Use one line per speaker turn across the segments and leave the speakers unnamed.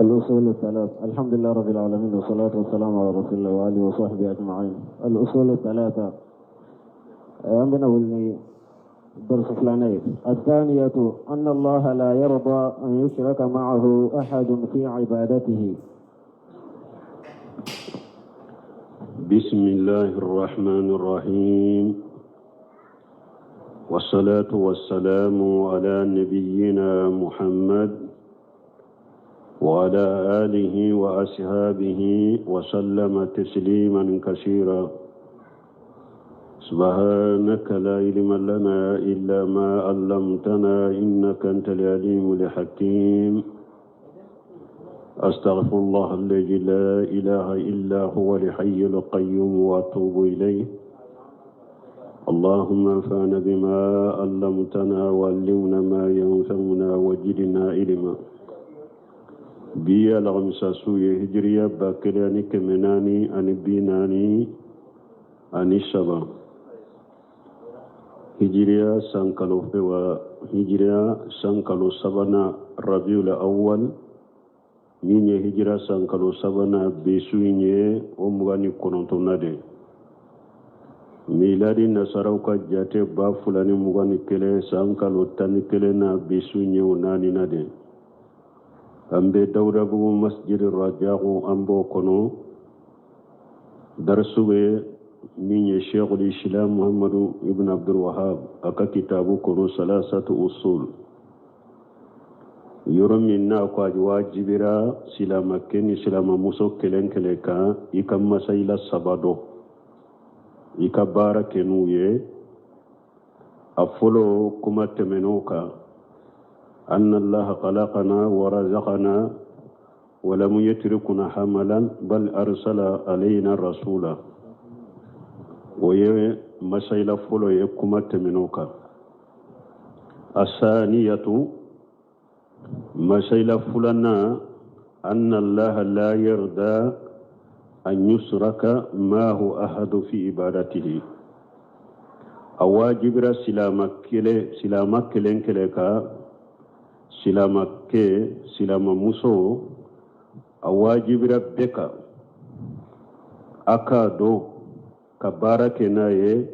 الأصول الثلاث. الحمد لله رب العالمين والصلاة والسلام على رسول الله وآله وصحبه أجمعين. الأصول الثلاثة أمنا ولني درس فلاني. الثانية أن الله لا يرضى أن يشرك معه أحد في عبادته.
بسم الله الرحمن الرحيم، والصلاة والسلام على نبينا محمد وعلى آله وأصحابه وسلم تسليما كثيرا. سبحانك لا علم لنا إلا ما علمتنا إنك أنت العليم الحكيم. أستغفر الله الذي لا إله إلا هو الحي القيوم وأتوب إليه. اللهم انفعنا بما علمتنا وعلمنا ما ينفعنا وزدنا علما. بيا الغمساسوية هجرية باكلاني كمناني أني بيناني أني شبا هجرية سانكالو فوا هجرية سانكالو سبنا ربيع الأول من هجرة سانكالو سبنا بيسويني ومغاني كونتونا دي ميلادي نصاروكا جاتي بافلاني مغاني كلي سانكالو تاني كلينا بيسويني وناني نادي ambe dawda bu masjid rajahu ambo kono darsube minye sheikhul islam muhammadu ibn abdul wahhab aka kitabu kono salasatu usul yorom minna ko wajibira silama ken silama muso kelen keleka ikam masaila sabado ikabara kenuye afolo kuma temenoka أن الله خلقنا ورزقنا ولم يتركنا حملا بل أرسل علينا رسولا ويه مسائل فلو يكما تمنوكا. الثانية مسائل فلنا أن الله لا يرضى أن يشرك ما هو أحد في عبادته. أواجب سلامك كلين كليكا silama ke silama muso awajibira beka aka do ka barake naye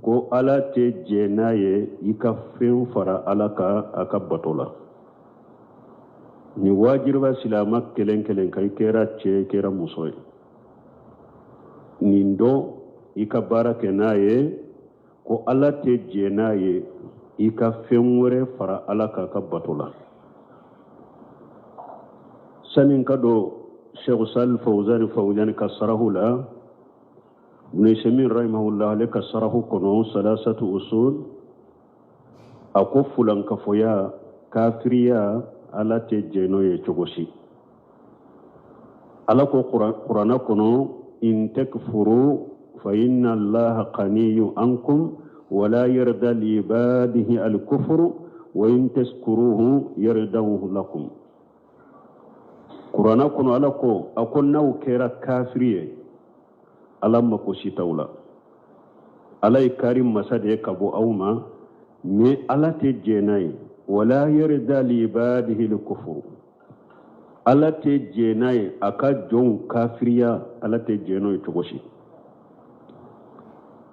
ko ala te je naye ika fen fara alaka aka batola ni wajirba silama kelen kelen kai kera che kera muso ni ndo ika barake naye ko ala te je naye ika fen wore fara alaka aka batola سنين كدو شيخ سال فوزان كسره لا ابن سمين رحمه الله لك كسره كنو ثلاثة أصول أقف لن كفويا كافريا على تجينو يتوغسي على قرآن كنو إن تكفروا فإن الله غني عنكم ولا يرضى لعباده الكفر وإن تشكروه يرضوه لكم. Qur'ana kono ala ko akon naw kera kafiriye ala mako sitawla ala karim masade kabo awma me ala te jenay wala yarda li ibadihi al-kufr ala te jenay aka jon kafiriya ala te jenoy togoshi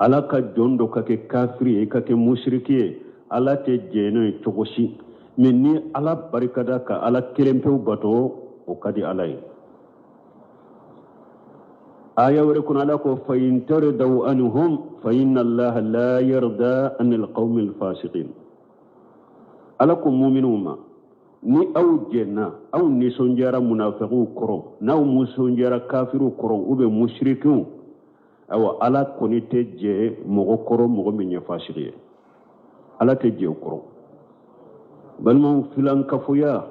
ala ka jondo kake kafiriye kake mushriki ala te jenoy togoshi minni ala barikada ka ala kerempew bato وكدي علي آية وركن لكم فإن ترضوا عنهم فإن الله لا يرضى عن القوم الفاسقين. ألكم مؤمنون ni aw jenna aw ni sonjara munafiqu koro naw musonjara kafiru koro ube mushriku aw ala koni teje mogo koro mogo minye fasiqiye ala teje koro balmo filan kafuya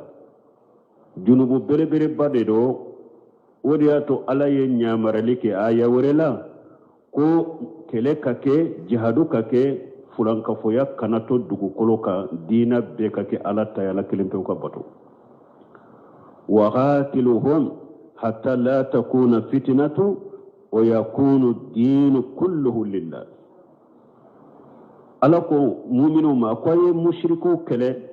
junubu bere bere bade do wodiyato ala ye nyamarali ke aya werela ko kele kake jihadu kake fulanka foya kanato dugu koloka dina be kake ala tayala kelimpe ko bato wa qatiluhum hatta la takuna fitnatu wa yakunu ad-din kulluhu lillah. Ala ko mu'minu ma ko ye mushriku kele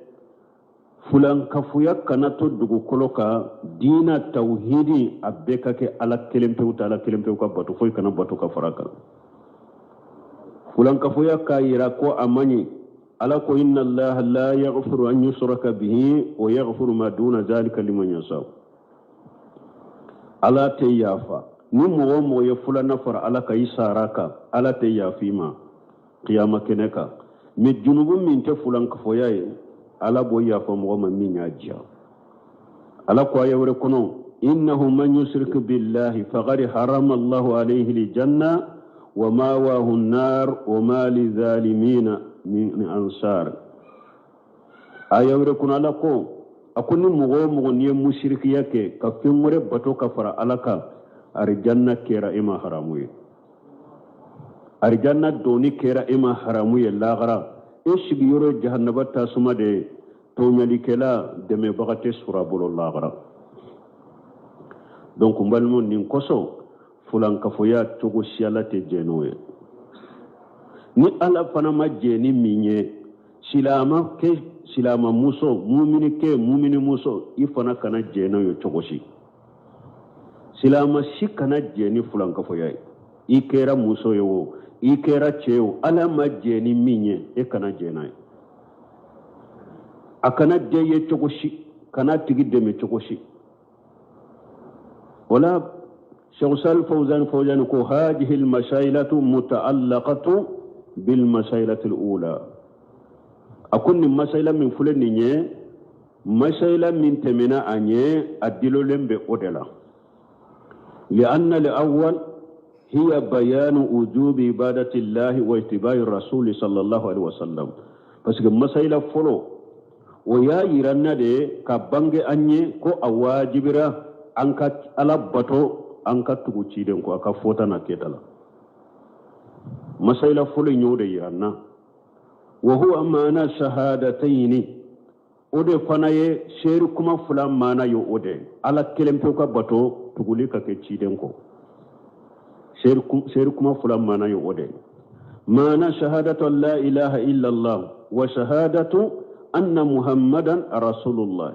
fulan kafuya kana to dugu koloka dina tauhidi abeka ke ala kelempew ta ala kelempew ka batu foy kana batu ka faraka fulan kafuya ka yira ko amani ala ko inna allah la yaghfiru an yushraka bihi wa yaghfiru ma duna zalika liman yasha ala te yafa ni mo ye fulan nafar ala ka isaraka ala te yafima qiyama keneka mi junubum min te fulan kafuya ala bo yafa mo ma min yajiya ala ko ayawre kono innahu man yushrik billahi faqad harama allah alayhi aljanna wa mawahu an-nar wa ma lidh-dhalimin min ansar ayawre kono ala ko akuni mo ni mushrik yake ka fimore bato ka fara alaka arjanna kera ima haramuye arjanna doni kera ima haramuye lagara ishigi yoro jahannaba tasuma de tonyali kela deme bagate sura bolo lagara donc mbalmo nin koso fulan kafoya togo siala te jenoye ni ala fana ma jeni minye silama muso mumini muso ifana kana jenoyo togoshi silama si kana jeni fulan kafoya ikera muso yo ikera cheo ala ma jeni minye e kana jenay akana jeye chogoshi kana tigi deme chogoshi wala shawsal fawzan ko hadhihi al mashailatu muta'allaqatu bil mashailati al ula akunni mashaila min fulani nye mashaila min temena anye adilo lembe odela لأن الأول هي بيان وجوب عبادة الله واتباع الرسول صلى الله عليه وسلم parce que masaila folo o ya yiranna de ka bange anye ko awajibira anka ala bato anka tugu ciden ko aka fota na ketala masaila folo nyode yiranna wa huwa mana shahadataini ode fanaye sheru kuma fulan mana yo ode ala kelempe ko bato tuguli ka ke ciden ko sheru kuma fulan mana yo ode mana shahadatu la ilaha illa allah wa shahadatu anna muhammadan rasulullah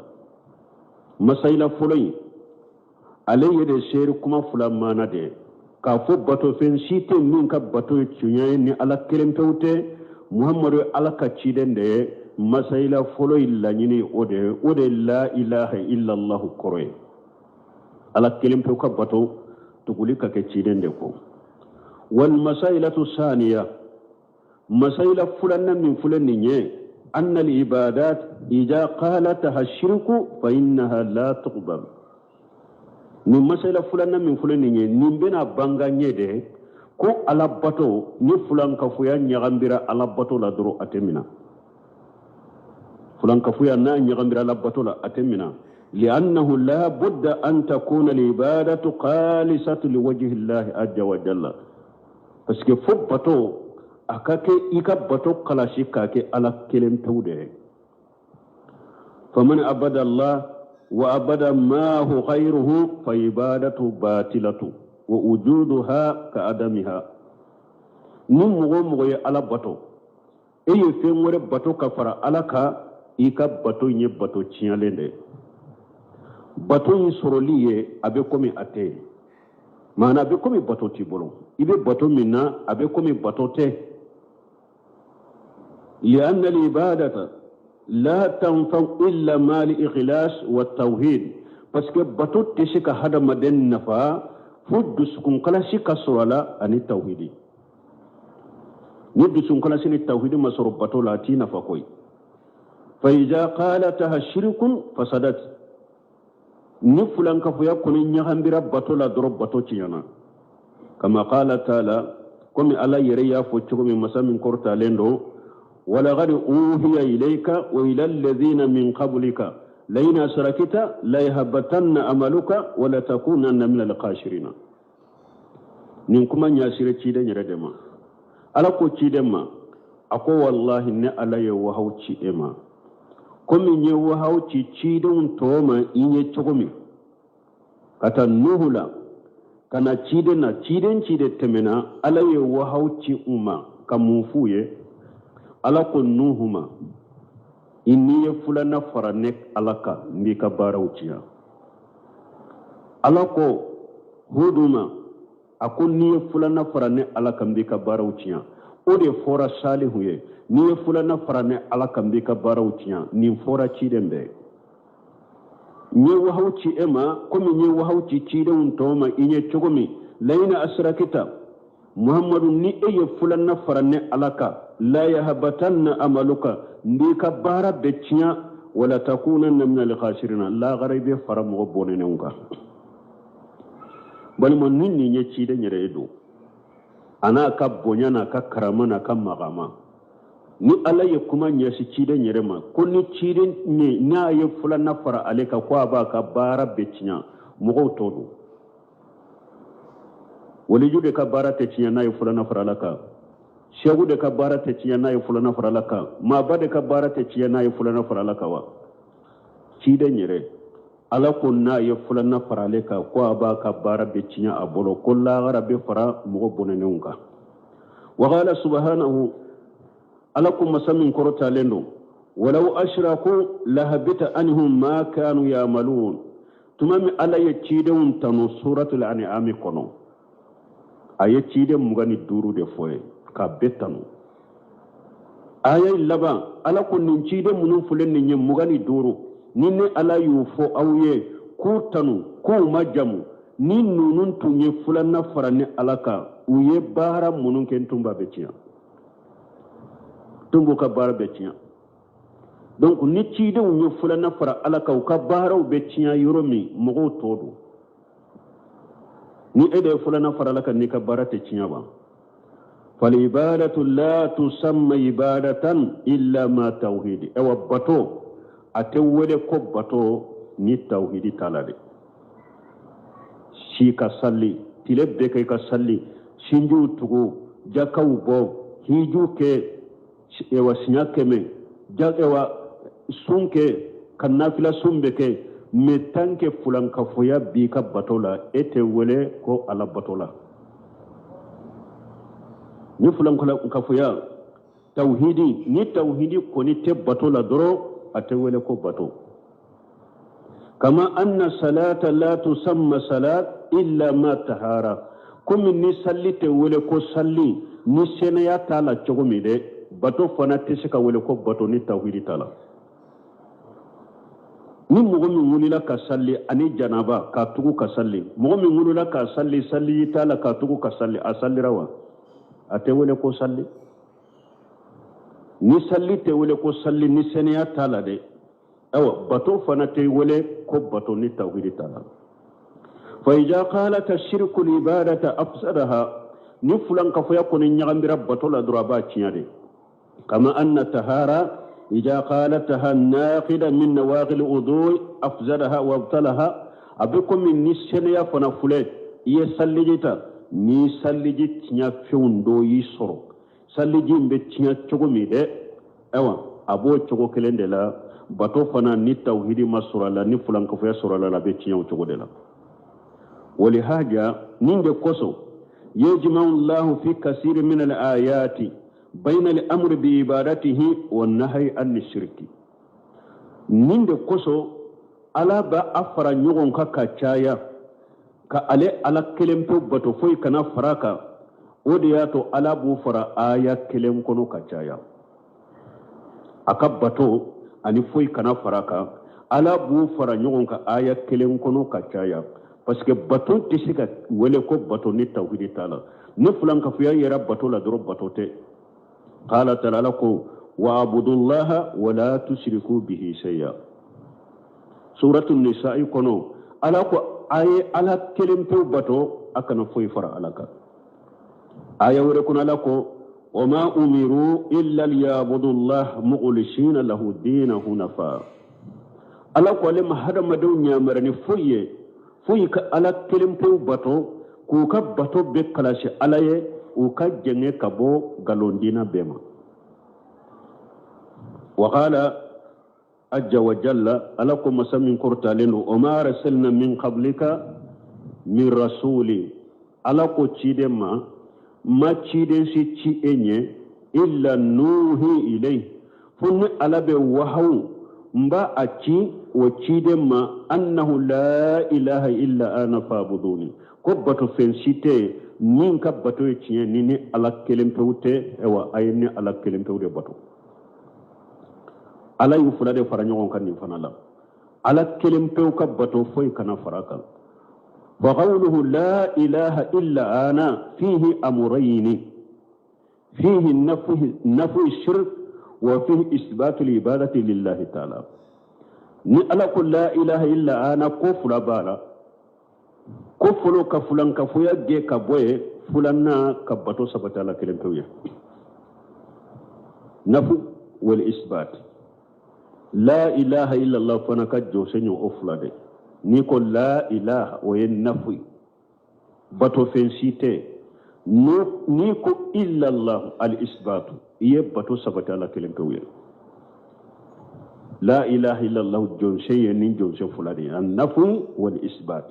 masaila fulay alayya de sheru kuma fulan mana de ka fo bato fen shite min ka bato cunye ni ala kelempewte muhammadu ala ka ciden de masaila fulay la nyini ode la ilaha illa allah koroy ala kelempew ka bato tuguli ka ke ciden de ko wal masailatu thaniya masaila fulanna min fulanni nye anna al ibadat idha qalataha shirku fa innaha la tuqbal ni masaila fulanna min fulanni nye nimbena banga nye de ko ala bato ni fulan ka fuya nyagambira ala bato la duro atemina fulan ka fuya na nyagambira ala bato la atemina لأنه لا بد أن تكون العبادة خالصة لوجه الله عز وجل parce que fo bato akake ika bato kalashi kake ala kelem tawde faman abada Allah wa abada ma hu ghayruhu fa ibadatu batilatu wa wujuduha ka adamiha nim mugo ye ala bato eye fe ngore bato kafara alaka ika bato nye bato chialende bato yi soroliye abe komi ate mana abe komi bato tibolo ibe bato minna abe komi bato te لأن العبادة لا تنفع إلا مع الإخلاص والتوحيد parce que bato teshika hada maden nafa fudus kun kala shika surala ani tauhidi ni dusun kala shini tauhidi masoro bato la ti nafa koy fa iza qalataha shirkun fasadat ni fulan ka fuya kuni nyahambira bato la doro bato ciyana kama qala taala komi ala yere ya fo chogomi masamin korta lendo wala gadi uhiya ilayka wa ila alladhina min qablika layna sarakita la yahbatanna amaluka wa la takunanna min alqashirin nin kuma nyasire cide nyere dema ala ko cide ma ako wallahi ne ala ye wa hawci ema komi nye wa hawci cide un toma inye chogomi kata nuhula kana cide na cide temena ala ye wa hawci umma kamufuye ala ko nuhuma inni fulana faranek alaka mbika barawtiya alako huduma akun ni fulana farane alaka mbika barawtiya ode fora salihu ye ni fulana farane alaka mbika barawtiya ni fora chidembe ni wahauci ema komi ni wahauci chide untoma inye chogomi laina asrakita muhammadu ni eye fulana farane alaka la yahbatanna amaluka ndika bara becciya wala takunanna min al-khasirina la gharibi faram go bonene unga bal mon ninni nye chide nyere edo ana ka bonyana ka karamana ka magama ni alaye kuma nye si chide nyere ma ko ni chide ni na ye fulana fara aleka kwa ba ka bara becciya mugo todo wali jude ka bara teciya na ye fulana fara alaka shegu de ka bara ta ciya na yi fulana faralaka ma ba de ka bara ta ciya na yi fulana faralaka wa ci da nyere ala kun na yi fulana faralaka ko ba ka bara be ciya abolo kullu garabe fara mu bonenunka wa qala subhanahu ala kun masamin korota lendo walau ashraku lahabita anhum ma kanu ya'malun tumami ala ya ci da tanu suratul an'am kono aye ci da mugani duru de foye ka betanu ayay laban ala ko nin cide munun fulen ni nyem mugani duru ninne ala yufo awye ku tanu ku majamu nin nunun tunye fulan na farane alaka uye bara munun ken tumba betiya tumbu ka bara betiya donc ni cide unye fulan na fara alaka ka bara betiya yoromi mugo todo ni ede fulan na fara alaka ni ka bara te ciya ba فالعبادة لا تسمى عبادة إلا ما توحيد أو بطو أتولي كو بطو ني توحيد تالالي شيكا سالي تلبكي كسالي شنجو تغو جاكو بو هيجو كي ewa sinyakeme jag ewa sunke kanafila sumbeke metanke fulankafoya bika batola ete wele ko ala batola ni fulan kafuya tauhidi ni tauhidi ko ni te batola doro atewele ko bato kama anna salata la tusamma salat illa ma tahara comme ni sallite wele ko salli ni sene ya tala chogomi de bato fana tisika wele ko bato ni tauhidi tala ni mogo min wulila ka salli ani janaba ka tugu ka salli mogo min wulila ka salli tala ka tugu ka salli a sallirawa ate wele ko salli ni salli te wele ko salli ni seniya tala de awa bato fana te wele ko bato ni tawhidi tala fa ija qalat ashirku libadata afsadaha ni fulan ka foya ko ni nyagambira bato la droba ciade kama anna tahara ija qalataha naqida min nawaqil udhu afsadaha wa abtalaha abikum min seniya fana fule ye sallijita ni salliji tinya fewndo yi soro salliji mbe tinya chogomi de ewa abo chogo kelende la bato fana ni tawhidi masurala ni fulan ko fa surala la be tinya chogo de la wali haja ninde koso yajma'u Allah fi kaseer min al-ayati bayna al-amr bi ibadatihi wan nahy an shirki ninde koso ala ba afara nyogon ka kachaya ka ale ala kelempe bato foy kana faraka odi yato ala bu fara aya kelem kono kacaya aka bato ani foy kana faraka ala bu fara nyogon ka aya kelem kono kacaya parce que bato tisika wele ko bato ni tawhidi tala ne fulan ka fiya yera bato la dro bato te qala ta'ala ko wa abudullaha wa la tushriku bihi shay'a suratul nisa kono ala ko aye ala kelempe bato akana foy fara alaka aya wore kun alako wama umiru illa liyabudu Allah muqlishina lahu dinahu nafa alako le mahada madu nyamarani foye ka ala kelempe bato ku ka bato be kalashi alaye u ka jenge kabo galondina bema wa qala أجا وجل ألكم مسمين كرتالين وما رسلنا من قبلك من رسول ألكو تشيدن ما تشيدن سي تشيئني إلا نوحي إليه فن على بوهو مبا أتي وتشيدم أنه لا إله إلا أنا فاعبدوني كبتو فنسيتي نين كبتو يتشي نيني على كلم توتي اوا ايني على كلم توتي بتو على يفرد فرانيون كان فنالا على كلم تو كبتو فوي كان فراكا وقوله لا إله إلا أنا فيه أمرين فيه نفي الشرك وفيه إثبات العبادة لله تعالى نألك لا إله إلا أنا كفر بالا كفر كفلان كفويا جي كبوي فلانا كبتو سبتا على كلمة تويا نفو والإثبات لا إله إلا الله فنكا جوسينيو أفلادي نيكو لا إله وينفي باتو فنسيتي نيكو إلا الله الإثبات يباتو سبتا على كلمة تويا لا إله إلا الله جونسي نين جونسي فلاني النفي والإثبات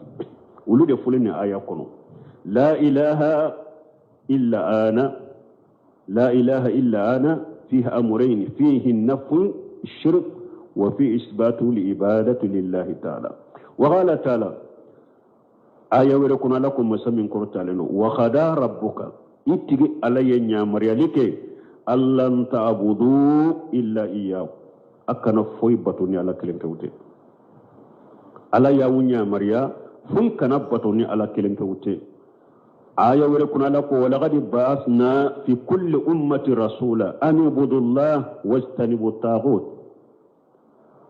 ولود فلاني آية كنو لا إله إلا أنا لا إله إلا أنا فيه أمرين فيه النفي الشرك وفي إثبات العبادة لله تعالى وقال تعالى آية وركنا لكم مسمين كرتالنا وخدا ربك اتقي علي نعمر يلك ألن تعبدوا إلا إياه أكنا فوي بطوني على كلمة توتي على ياونيا مريا فوي كنا بطوني على كلمة توتي آية وركنا لكم ولقد بعثنا في كل أمة رسولا أن يعبدوا الله واجتنبوا الطاغوت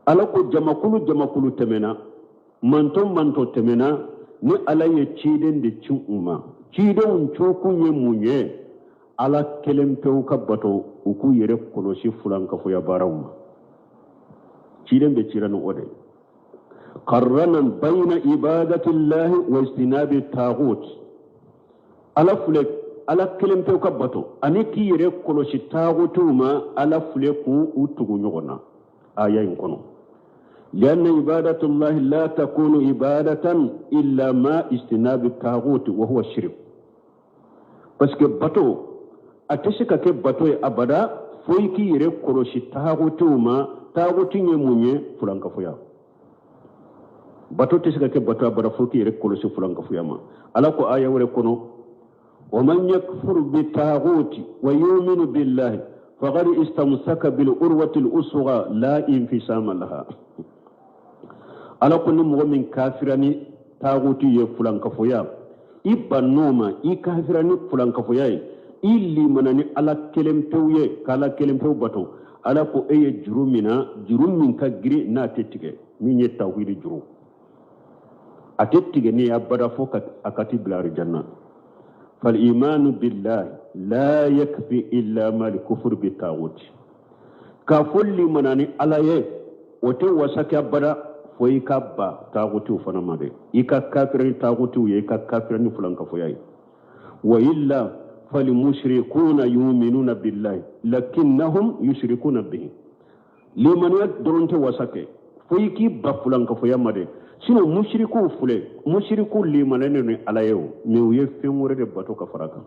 alako jamakulu temena manto temena ni ala ye ciden de cin umma ciden cokunye munye ala kelempew ka bato uku yere kolosi fulan ka foya barawma ciden be ciranu ode qarranan bayna ibadati allah wa istinabi taghut ala kelempew ka bato ani ki yere kolosi taghutuma ala fule ku utugu nyogona aya in kono لأن عبادة الله لا تكون عبادة إلا ما استناب الطاغوت وهو الشرك بس كبتو أتشك كبتو أبدا فويكي يريك كروشي طاغوتوما طاغوتي يموني فلان كفويا بتو تشك كبتو أبدا فويكي يريك كروشي فلان كفويا ما ألاكو آية وريكونو ومن يكفر بالطاغوت ويؤمن بالله فقد استمسك بالعروة الأسرى لا انفصام لها ala kunni mogo min kafirani taguti ye fulankafoya i bannoma i kafirani fulankafoya ye i limanani ala kelempew ye kala kelempew bato ala ko eye juru min ka giri na tettige min ye tawhidi juru a tettige ni abada fo akati bilari janna fal imanu billahi la yakfi illa ma li kufur bi taguti ka fo limanani ala ye wote wasake abada foyi ka ba tagutu fana made ika kafirani tagutu ye ika kafirani fulanka foyai wa illa fal mushrikuna yu'minuna billahi lakinnahum yushrikuna bihi liman yadrunta wasake foyi ki ba fulanka foya made sino mushriku liman ne alayo me uye femure de bato ka faraka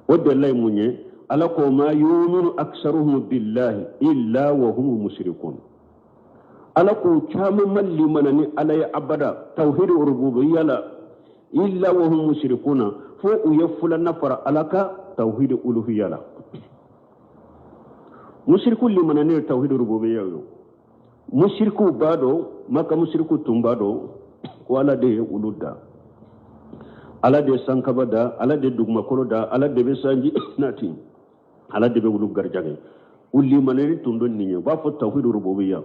wadallai munye ala ko ma yu'minu aktsaruhum billahi illa wa hum mushrikun ala ko caman malli manani ala ya abada tauhid rububiyya la illa wa hum mushrikuna fo uyafula nafara alaka tauhid uluhiyya la mushriku li manani tauhid rububiyya yo mushriku bado maka mushriku tumbado wala de uluda ala de sankabada ala de dugma koloda ala de besanji nati ala de be ulu garjage ulli manani tundon ninye ba fo tauhid rububiyya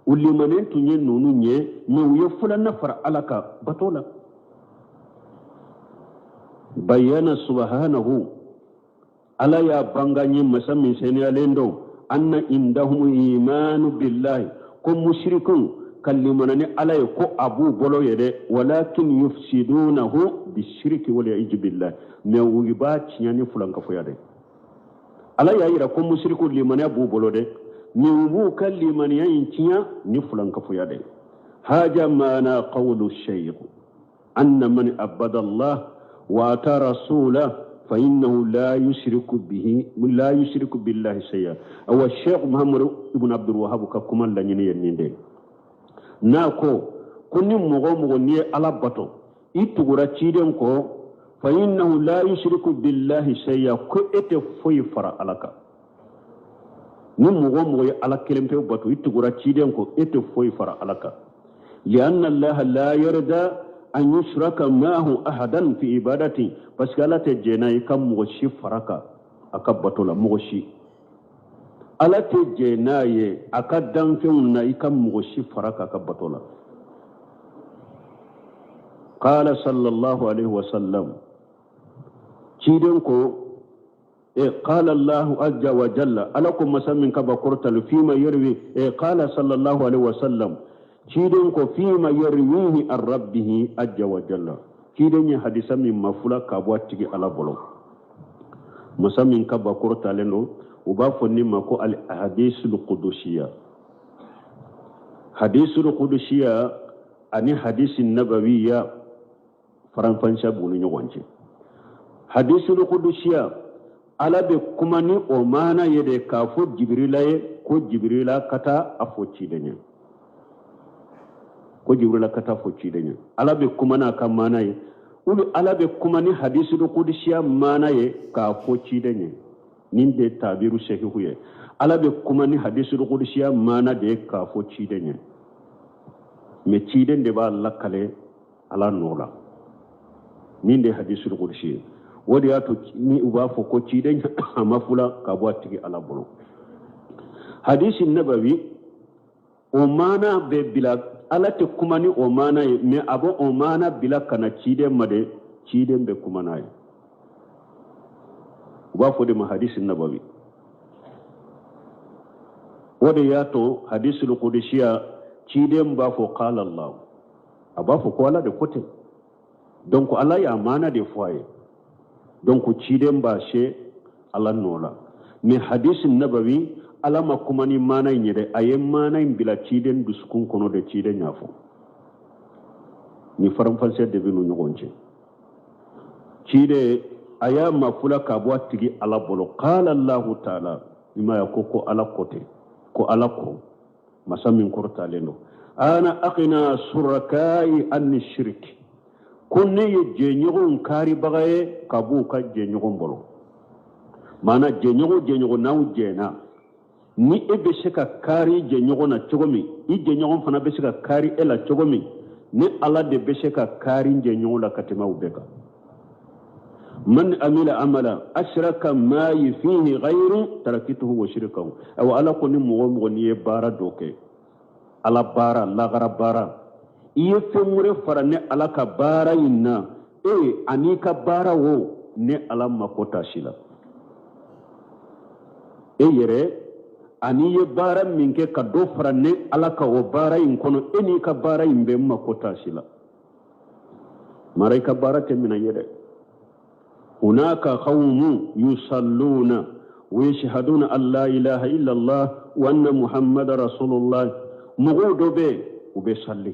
ulli manen tunye nunu nye me uye fulana far alaka batola bayana subhanahu ala ya banganye masamin seni alendo anna indahum imanu billahi ko mushrikun kallimanani ala ko abu bolo yede walakin yufsidunahu bishirki wal ya'ij billahi me uyi ba cinyani fulanka foyade ala ya ira ko mushriku limani abu bolo de min bu kalliman yayinciya ni fulan kafuya dai haja mana qawlu shaykh anna man abada Allah wa ta rasula فإنه لا يشرك بالله شيئا. أو الشيخ محمد بن عبد الوهاب كما لن ينين ناكو كوني مغو ني على بطو إتغرا تشيدن كو فإنه لا يشرك بالله شيئا كو إتفوي فرا علىك ni mogo mogo ala kelempe batu itugura ciden ko ete foy fara alaka lianna allah la yarda an yushraka ma'ahu ahadan fi ibadati parce que ala te jena ikam mogo shi faraka akabatu la mogo shi ala te jena ye akadam feunna ikam mogo shi faraka akabatu la qala sallallahu alaihi wasallam ciden ko قال الله عز وجل ألكم مسمن كبكرتل فيما يروي قال صلى الله عليه وسلم كيدنكو فيما يرويه عن ربه عز وجل كيدن حديث من مفلا كابواتي على بلو مسمن كبكرتل وبافني مكو الحديث القدسية حديث القدسية أني حديث النبوية فرنفنشا بوني نيوانجي حديث القدسية ala be kumani o mana yede ka fo jibrila ye ko jibrila kata afo cidenya ko jibrila kata fo cidenya ala be kumana ka mana ye ulu ala be kumani hadisul qudsiya mana ye ka fo cidenya nin de tabiru shehu ye ala be kumani hadisul qudsiya mana de ka fo cidenya me ciden de ba lakale ala nola nin de hadisul qudsiya wodi yato ni uba fo ko ciden amafula ka boatigi ala bolo hadisi nabawi o mana be bila ala te kumani o mana me abo o mana bila kana ciden made ciden be kumana yi uba fo de ma hadisi nabawi wodi yato hadisi qudsiya ciden ba fo qala allah aba fo ko ala de kote donc ala ya mana de foye donc ciden ba she ala nola mais hadith nabawi ala ma kumani mana nyede aye mana bila ciden duskun kono de ciden nyafo ni faram false de binu nyogonje cide aya mafula ka bo tigi ala bolo qala allah ta'ala bima yakoko ala kote ko ala ko masamin korta leno ana aqina surakai an shirk kunne ye jenyogon kari bagaye kabu ka jenyogon bolo mana jenyogo naw jena ni ebe sheka kari jenyogo na chogomi I jenyogon fana be sheka kari ela chogomi ni ala de be sheka kari jenyogo la katima ubeka man amila amala ashraka ma fihi ghayru tarakituhu wa shirkahu aw ala koni mo ni bara doke ala bara lagara bara iye femure fara ne ala ka bara inna ani ka bara wo ne ala makota shila yere ani ye bara minke ka do fara ne ala ka o bara in kono eni ka bara imbe makota shila marai ka bara te mina yede hunaka qawmun yusalluna wa yashhaduna an la ilaha illa allah wa anna muhammadar rasulullah mugodo be ube salli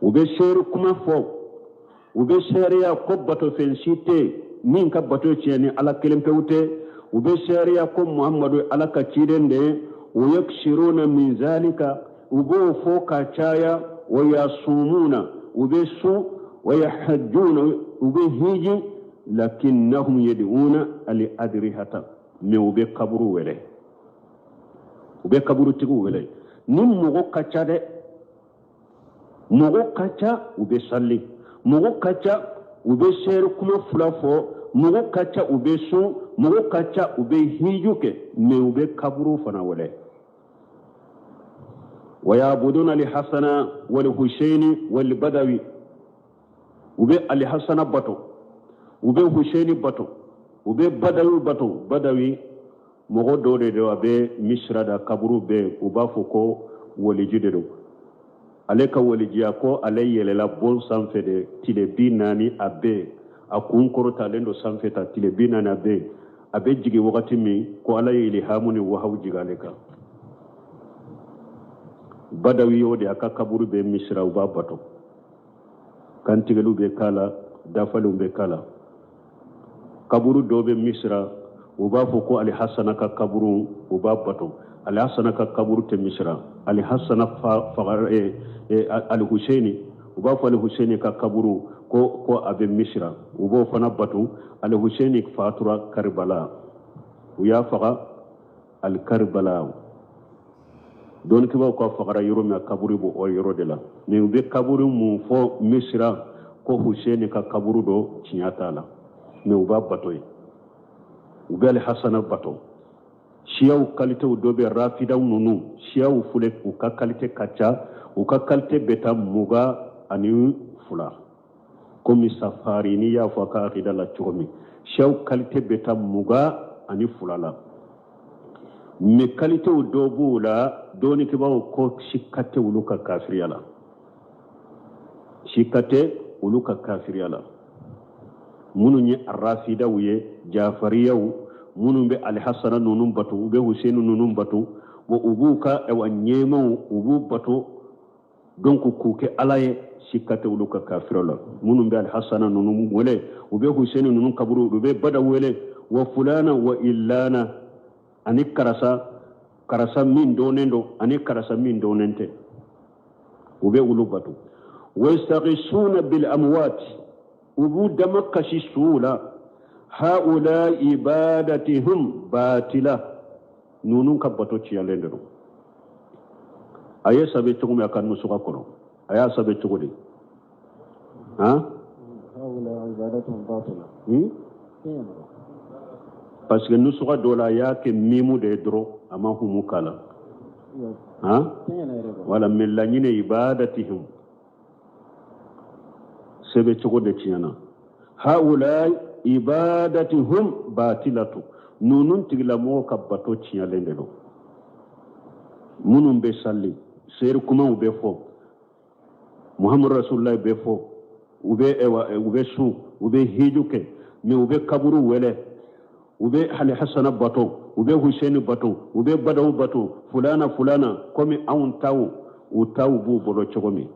ube sheru kuma fo ube shariya ko bato fensite min ka bato cieni ala kelem pewte ube shariya ko muhammadu ala ka cidende wa yakshiruna min zalika ube fo ka chaya wa yasumuna ube su wa yahajjuna ube hiji lakinnahum yad'una ali adrihata me ube kaburu wele ube kaburu tigu wele nim mugo kachade mogo kacha ube salli mogo kacha ube ser kuma fulafo mogo kacha ube su mogo kacha ube hijuke me ube kaburu fana wale wayabuduna li hasana wal husaini wal badawi ube ali hasana bato ube husaini bato ube badawi mogo dode de abe misra da kaburu be uba foko wali judedo aleka walijiya ko alayelela bon sanfede tile binani abe akunkoro talendo sanfeta tile binani abe jigi wakati mi ko alayeli hamuni wahaw jigaleka badawi yode aka kaburu be misra uba bato kantigelu be kala dafalu be kala kaburu dobe misra uba foko ali hasana ka kaburu uba bato ali hasana ka kaburu te misra ali hasana ali husaini uba fo ali husaini ka kaburu ko abe misra ubo fana bato ali husaini fatura karbala uya faga al karbala don kiba ko fagara yoro me kaburu bo o yoro de la ni ube kaburu mu fo misra ko husaini ka kaburu do cinyata la me uba bato ube ali hasana bato shiyaw kalite dobe rafida nunu shiyaw fule u ka kalite kacha u ka kalite beta muga ani fula komi safari ni ya fa ka akida la chomi shiyaw kalite beta muga ani fula la me kalite dobu la doni ke bawo ko shikate uluka kafiriyala shikate uluka kafiriyala munu ni rafida wiye jafariyaw munum be alhasana nunum batu be husainu nunum batu wo ubuka e wa nyema ubu batu donc kuke alaye shikate uluka kafirola munum be alhasana nunum wele ube husainu nunum kaburu ube bada wele wa fulana wa illana ani karasa min donendo ani karasa min donente ube ulu batu wa yastaghisuna bil amwat ubu damakashi sula هؤلاء عبادتهم باطلة نونون كبتو تشيالندو أيه سبتكم يا كان مسوقا كنو أيه سبتكم دي ها
هؤلاء عبادتهم باطلة
parce que nous sera dola ya ke mimu de dro ama humu kala ha wala millanyine ibadatihim sebetko de tiana haulai ibadatihum batilatu nunun tigilamo kabbato cialende do munum be salli ser kuma ube fo muhammad rasulullah be fo ube su ube hijuke mi ube kaburu wele ube hali hasana bato ube husaini bato ube badaw bato fulana komi awun taw u taw bu bolo chogomi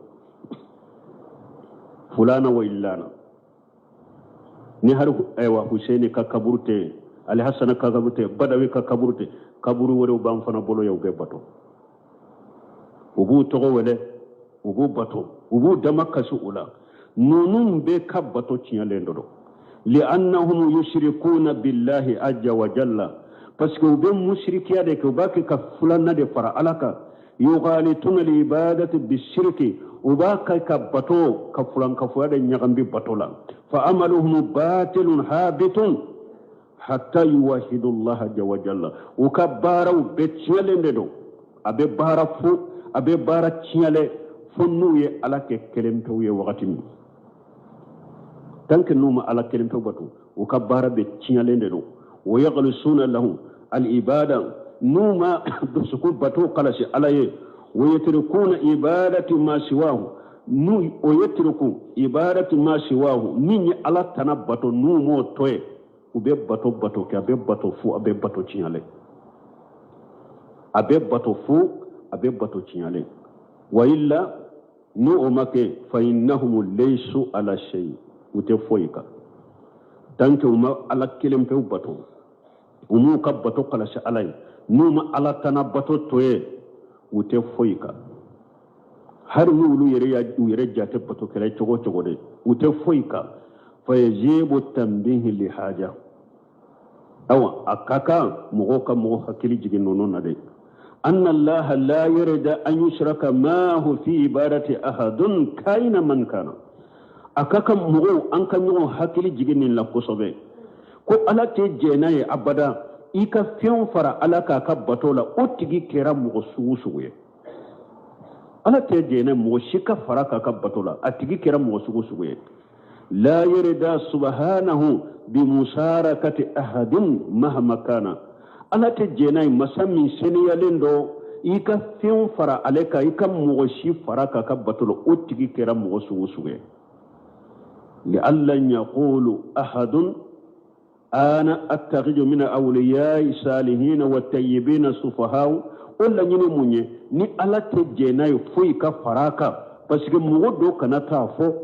fulana wa illana ni har aywa husaini ka kaburte ali hasana ka kaburte badawi ka kaburte kaburu wore bam fana bolo yow be bato ubu togo wele ubu bato ubu damaka su ula nunun be ka bato cialendo do li'annahum yushrikuna billahi azza wa jalla parce que be mushrikiya de ko baki ka fulana de fara alaka yughalituna li ibadati bishirki ubaka ka bato ka fulan ka fuada nyagambi batola fa amaluhum batilun habitun hatta yuwahidu Allah azza wa jalla ukabara ubetchelende do abe bara fu abe bara chiale funnuye alake kelemto ye wakati mi tanke numa ala kelemto batu ukabara be chialende do ويغلسون لهم العبادة نوما بسكوت باتو قلش عليه ويتركون عبادة ما سواه ويتركوا عبادة ما سواه نيني على تنباتو نومو توي وبيب باتو كابيب باتو فو أبيب باتو تشيالي أبيب باتو فو أبيب باتو تشيالي وإلا نومك فإنهم ليسوا على شيء وتفويك tanke uma ala kelem pe bato umu ka bato kala sha alai numa ala tana bato toye ute foika har wulu yere jate bato kala chogo de ute foika fa yajibu tanbihi li haja awa akaka mugo ka mugo hakili jigin nono na de anna allah la yarda an yushraka ma hu fi ibadati ahadun kaina man kana akaka mugo an kan yi hakili jiginin la kosobe ko ala te jenaye abada ika fion fara ala ka ka batola otigi kera mugo sugusuye ala te jena mugo shika fara ka ka batola atigi kera mugo sugusuye la yarda subhanahu bi musarakati ahadin mahma kana ala te jenaye masami seniyalendo ika fion fara aleka ika mugo shi fara ka ka batola otigi kera mugo sugusuye لألا يقول أحد أنا أتخذ من أولياء صالحين والطيبين السفهاء ولا ينموني ni ala te jenayo foi ka faraka parce que mugo do kana tafo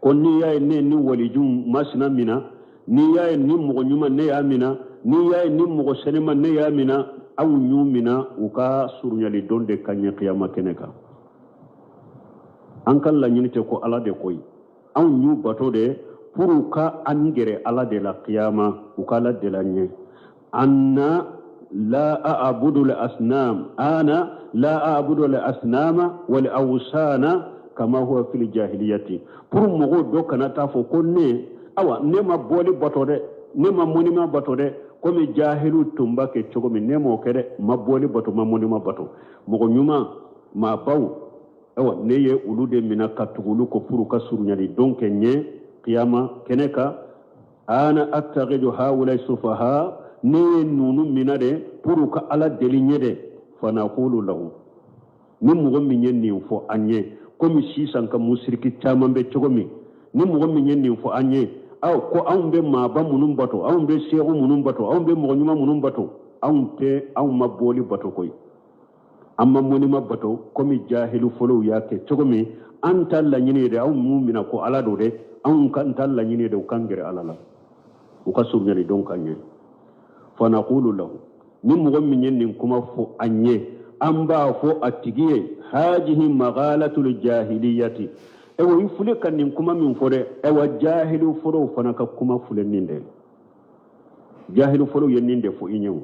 konni ya ne ni walijum masna mina ni ya ni mo nyuma ne ya mina ni ya ni mo senema ne ya mina aw nyumina uka surunyali donde kanye qiyama keneka an kan la nyinite ko ala de koy aw nyu bato de pour ka angere ala de la qiyama uka la de la nye anna la a'budu al asnam ana la a'budu al asnama wal awsana kama huwa fil jahiliyati pour mo do kana ta fo ko ne awa ne ma boli bato de ne ma monima bato de comme jahilu tumba ke chogo mi nemo kede maboli bato mamoni mabato mogo nyuma ma baw ewa neye ulude mina katugulu ko puru kasurunyali donc nye qiyama keneka ana attaqidu haula sufaha ne nunu minade puru ka ala delinyede fanaqulu lahu ni mogo minye ni fo anye comme sisan ka musriki tamambe chogo mi ni mogo minye ni fo anye aw ko awbe ma ba munum bato awbe shehu munum bato awbe mo nyuma munum bato awte aw maboli bato koy amma munima bato komi jahilu folo yake chogomi anta la nyine de aw mu'mina ko ala do de aw kan tal la nyine de kangere ala la o ka surnyani don kanye fa naqulu lahu ni mo gommi nyen kuma fo anye amba fo atigiye hajihi maghalatul jahiliyati ewo yifule kan nin kuma min fore ewa jahilu foro fana ka kuma fulen ninde jahilu foro yenninde fo inyew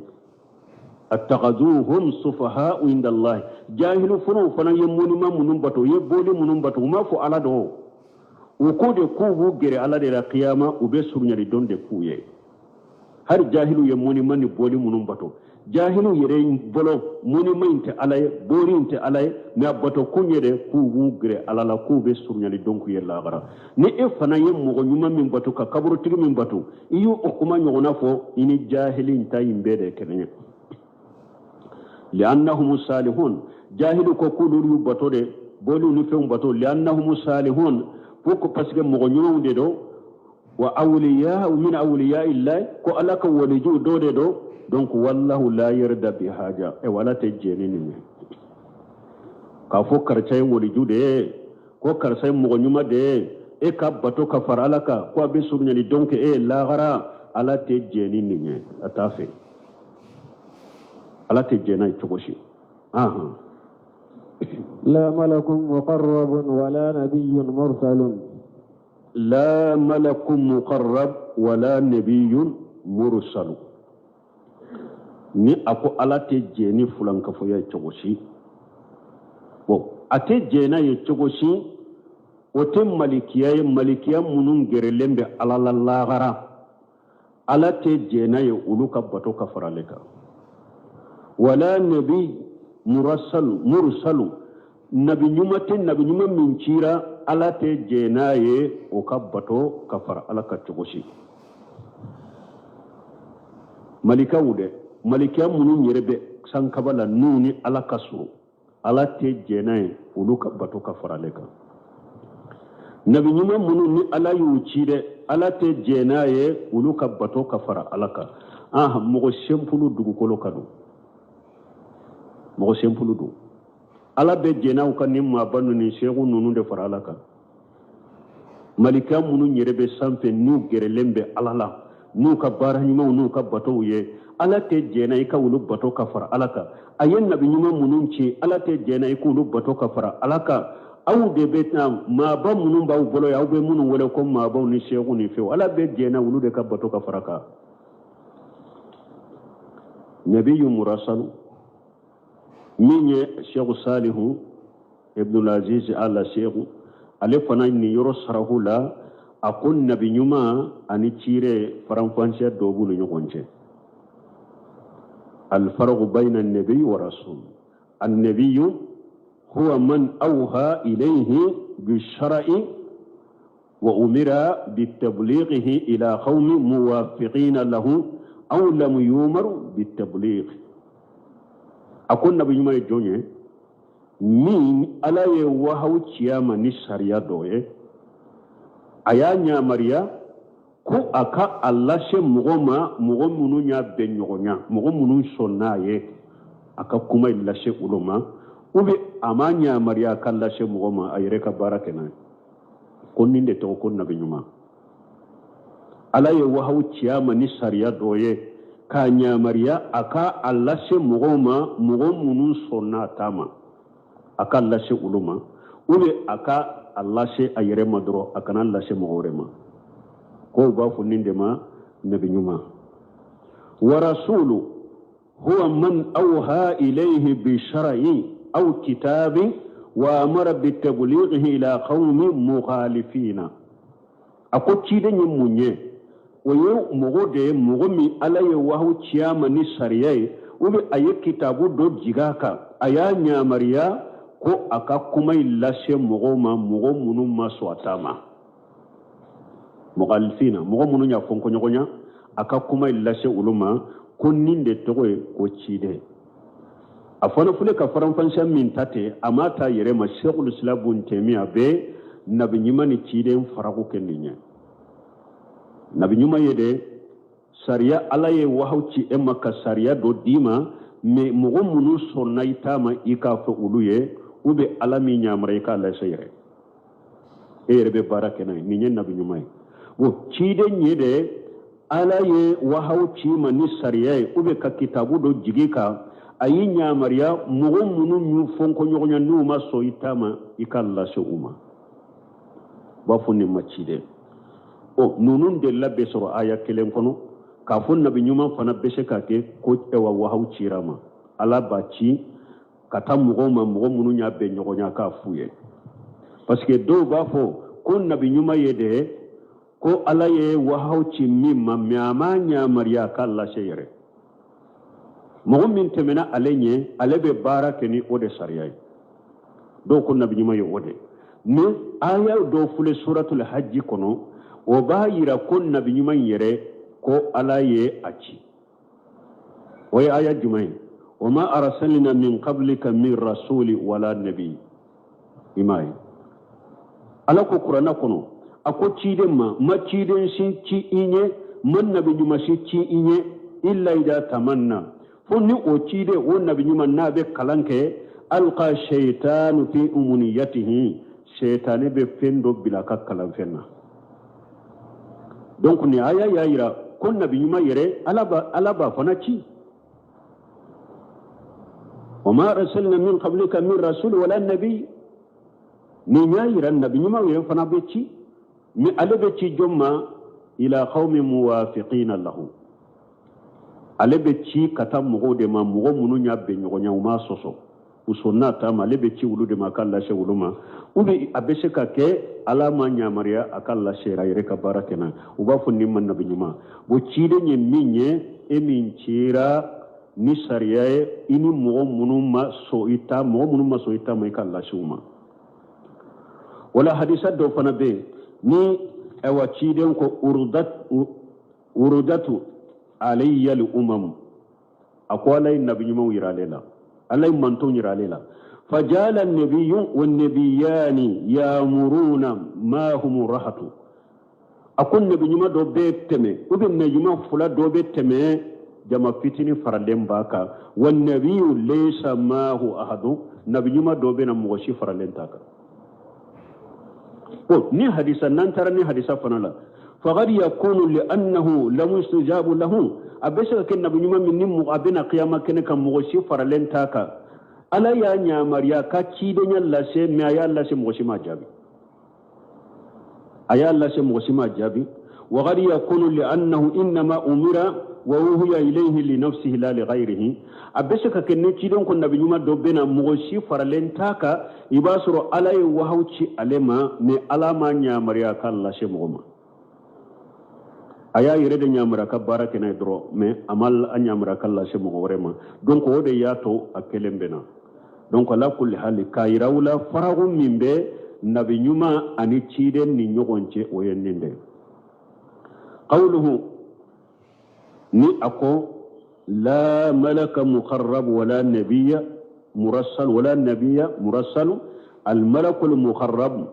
attaqaduhum sufaha inda Allah jahilu foro fana yemmoni mamunum bato yeboli munum bato ma fo ala do o ko de ko bu gere ala de la qiyama o be surnyari donde kuye har jahilu yemmoni mani boli munum bato jahilu yere bolo moni mainte alay bori inte alay me abato kunyede ku wugre alala ku be surnyali donc yella gara ni e fana yem mo nyuma min bato ka kaburu tigi min bato iyo o kuma nyona fo ini jahilin tayimbe de kenenya li'annahum salihun jahilu ko kuluru bato de bolu ni fe bato li'annahum salihun poko parce que mo nyuma de do wa awliya min awliya illahi ko alaka waliju do de do donc wallahu la yarda bi haja e wala tajeni ni ka fo karcay woni jude ko karcay mo nyuma de e ka bato ka faralaka ko be surnyani donc e la gara ala tajeni ni atafe ala tajena itokoshi aha
لا ملك مقرب ولا نبي مرسل
لا ملك مقرب ولا نبي مرسل ni ako ala te jeni fulan ka fo ya chogoshi bo ate jena ye chogoshi o te malikiya munun gerelembe ala la lagara ala te jena ye uluka bato ka faraleka wala nabi mursalu nabi nyuma min cira ala te jena ye o ka bato ka fara ala ka chogoshi malika wude malikiya munun yerebe sankabala nuni ala kasu ala te jenaye ulu ka bato ka faraleka nabi nyuma munun ni ala yuchide ala te jenaye ulu ka bato ka fara alaka mogo sempulu dugu kolo kadu mogo sempulu du ala be jenaw kan ni mabanu ni shehu nunu de fara alaka malikiya munun yerebe sanfe nu gerelembe alala nu ka bara nyuma nu ka bato ye ala te jena ika wulu bato ka fara alaka ayen nabi nyuma munun ci ala te jena ika wulu bato ka fara alaka aw de betna ma ba munun ba bolo ya be munun wala ko ma ba ni shehu ni fe ala be jena wulu de ka bato ka fara ka nabiyyu murasal minye shehu salihu ibn al-aziz ala shehu ale fana ni yoro sarahu la akon nabi nyuma ani cire faranfansiya dobu no nyogonje الفرق بين النبي ورسول النبي هو من أوحى إليه بالشرع وأمر بتبليغه إلى قوم موافقين له أو لم يؤمر بالتبليغ أكون نبي ما يجوني مين ألا يوهو تياما نساريا دوye أيانيا مريا ko aka Allah she mugoma munu nya benyonya munu sonna ye aka kuma illa she uluma ube amanya mariya kalla she mugoma ayre ka barakena konninde to kon nabi nyuma ala ye wahaw ciyama ni sariya dɔ ye k'a ɲamariya a ka a lase mɔgɔw ma mɔgɔ minnu sɔnna ta ma a ka lase olu ma ou bien a ka a lase a yɛrɛ ma dɔrɔn a kana lase mɔgɔ wɛrɛ ma ko b'a fɔ nin de ma nabi ɲuman wa rasulu huwa man awha ilayhi bi shar'i aw kitabin wa amara bi tablighihi ila qaumin mukhalifina a ko ciden ye mun ye o ye mɔgɔ de ye mɔgɔ min ala ye wahaw ciyama ni sariya ye ou bien a ye kitabu dɔ jig'a kan a y'a ɲamariya ko a ka kuma lase mɔgɔw ma mɔgɔ minnu ma sɔn a ta ma mukhalifina mɔgɔ minnu y'a fɔ kɔɲɔgɔnya a ka kuma lase olu ma ko nin de tɔgɔ ye ko ciden a fana filɛ ka faranfasiya min ta ten a ma ta yɛrɛ ma sheikhul islam ibn taymiya bɛ nabi ɲuman ni ciden faraku kɛ nin ye nabi ɲuman ye de sariya ala ye wahaw ci e ma ka sariya dɔ d'i ma mais mɔgɔ minnu sɔnna i ta ma i k'a fɔ olu ye ou bien ala min ɲamara i k'a lase yɛrɛ e yɛrɛ bɛ baara kɛ n'a ye nin ye nabi ɲuman ye o ciden ye de ala ye wahaw ci ma ni sariya ye ou bien ka kitabu dɔ jigi kan a y'i ɲamariya mɔgɔ minnu y'u fɔnkɔɲɔgɔnya n'u ma sɔn i ta ma i k'a lase u ma b'a fɔ nin ma ciden o ninnu de la bɛ sɔrɔ aya kelen kɔnɔ k'a fɔ nabi ɲuman fana bɛ se ka kɛ ko ewa wahaw cira ma ala b'a ci ka taa mɔgɔw ma mɔgɔ minnu y'a bɛn ɲɔgɔnya k'a f'u ye parce que dɔw b'a fɔ ko nabi ɲuman ye de ko ala ye wahaw ci min ma mais a m'a ɲamariya k'a lase yɛrɛ mɔgɔ min tɛmɛna ale ɲɛ ale bɛ baara kɛ ni o de sariya ye dɔw ko nabi ɲuman ye o de mais aya dɔw filɛ suratul hajji kɔnɔ o b'a yira ko nabi ɲuman yɛrɛ ko ala ye a ci o ye aya jumɛn ye wa ma arsalna min qablika min rasuli wala nabi i m'a ye ala ko kuranna kɔnɔ a ko ciden ma ciden si ci i ɲɛ ma nabi ɲuman si ci i ɲɛ illa ida tamanna fo ni o ciden o nabi ɲuman n'a bɛ kalan kɛ alqa shaytanu fi umuniyatihi shaytane bɛ fɛn dɔ bila a ka kalanfɛn na donc ni aya y'a yira ko nabi ɲuman yɛrɛ ala b'a fana ci wa ma arsalna min qablika min rasul wala nabi ni y'a yira nabi ɲuman yɛrɛ fana bɛ ci mais ale bɛ ci jɔn ma ila qaumin muwafiqina lahu ale bɛ ci ka taa mɔgɔw de ma mɔgɔ minnu y'a bɛn ɲɔgɔnya u ma sɔsɔ u sɔnna ta ma ale bɛ ci olu de ma k'a lase olu ma ou bien a bɛ se ka kɛ ala ma ɲamariya a ka lase a yɛrɛ ka baara kɛ na u b'a fɔ nin ma nabi ɲuman o ciden ye min ye e min cira ni sariya ye i ni mɔgɔ minnu ma sɔn i ta ma i ka lase u ma wala hadisa dɔw fana bɛ yen ni ɛwa ciden ko urudatu alayya li umam a ko ala ye nabi ɲumanw yira ale la ala ye mantonw yira ale la fajala nabiyyu wan nabiyani ya'muruna ma hum rahatu a ko nabi ɲuman dɔ bɛ tɛmɛ ou bien nabi ɲuman fila dɔ bɛ tɛmɛ jama fitini faralen b'a kan wan nabiyyu laysa ma'ahu ahadun nabi ɲuman dɔ bɛ na mɔgɔ si faralen t'a kan ni hadisa nan tara ni hadisa fana la faqad yakunu li annahu lam yustajabu lahu abesha ken nabi nyuma min nim abena qiyama ken kan mo shi faralen taka ala ya nyamariya ka ci de nyalla se me ya Allah se mo shi ma jabi aya Allah se mo shi ma jabi wa qad yakunu li annahu inma umira wa huwa ilayhi li nafsihi la li ghayrihi abesha ka ken ci don ko nabi nyuma do bena mo shi faralen taka ibasuro ala ya wahauci alema me alama nyamariya ka Allah se mo ma aya yere de nyamara ka barake na dro mais amal a nyamara kala se mo worema donc o de yato akelembena donc ala kulli hali kayrawla faragu mimbe nabi nyuma ani ciden ni nyogonce o yenninde qawluhu ni ako la malaka muqarrab wala nabiyya murassal al malakul muqarrab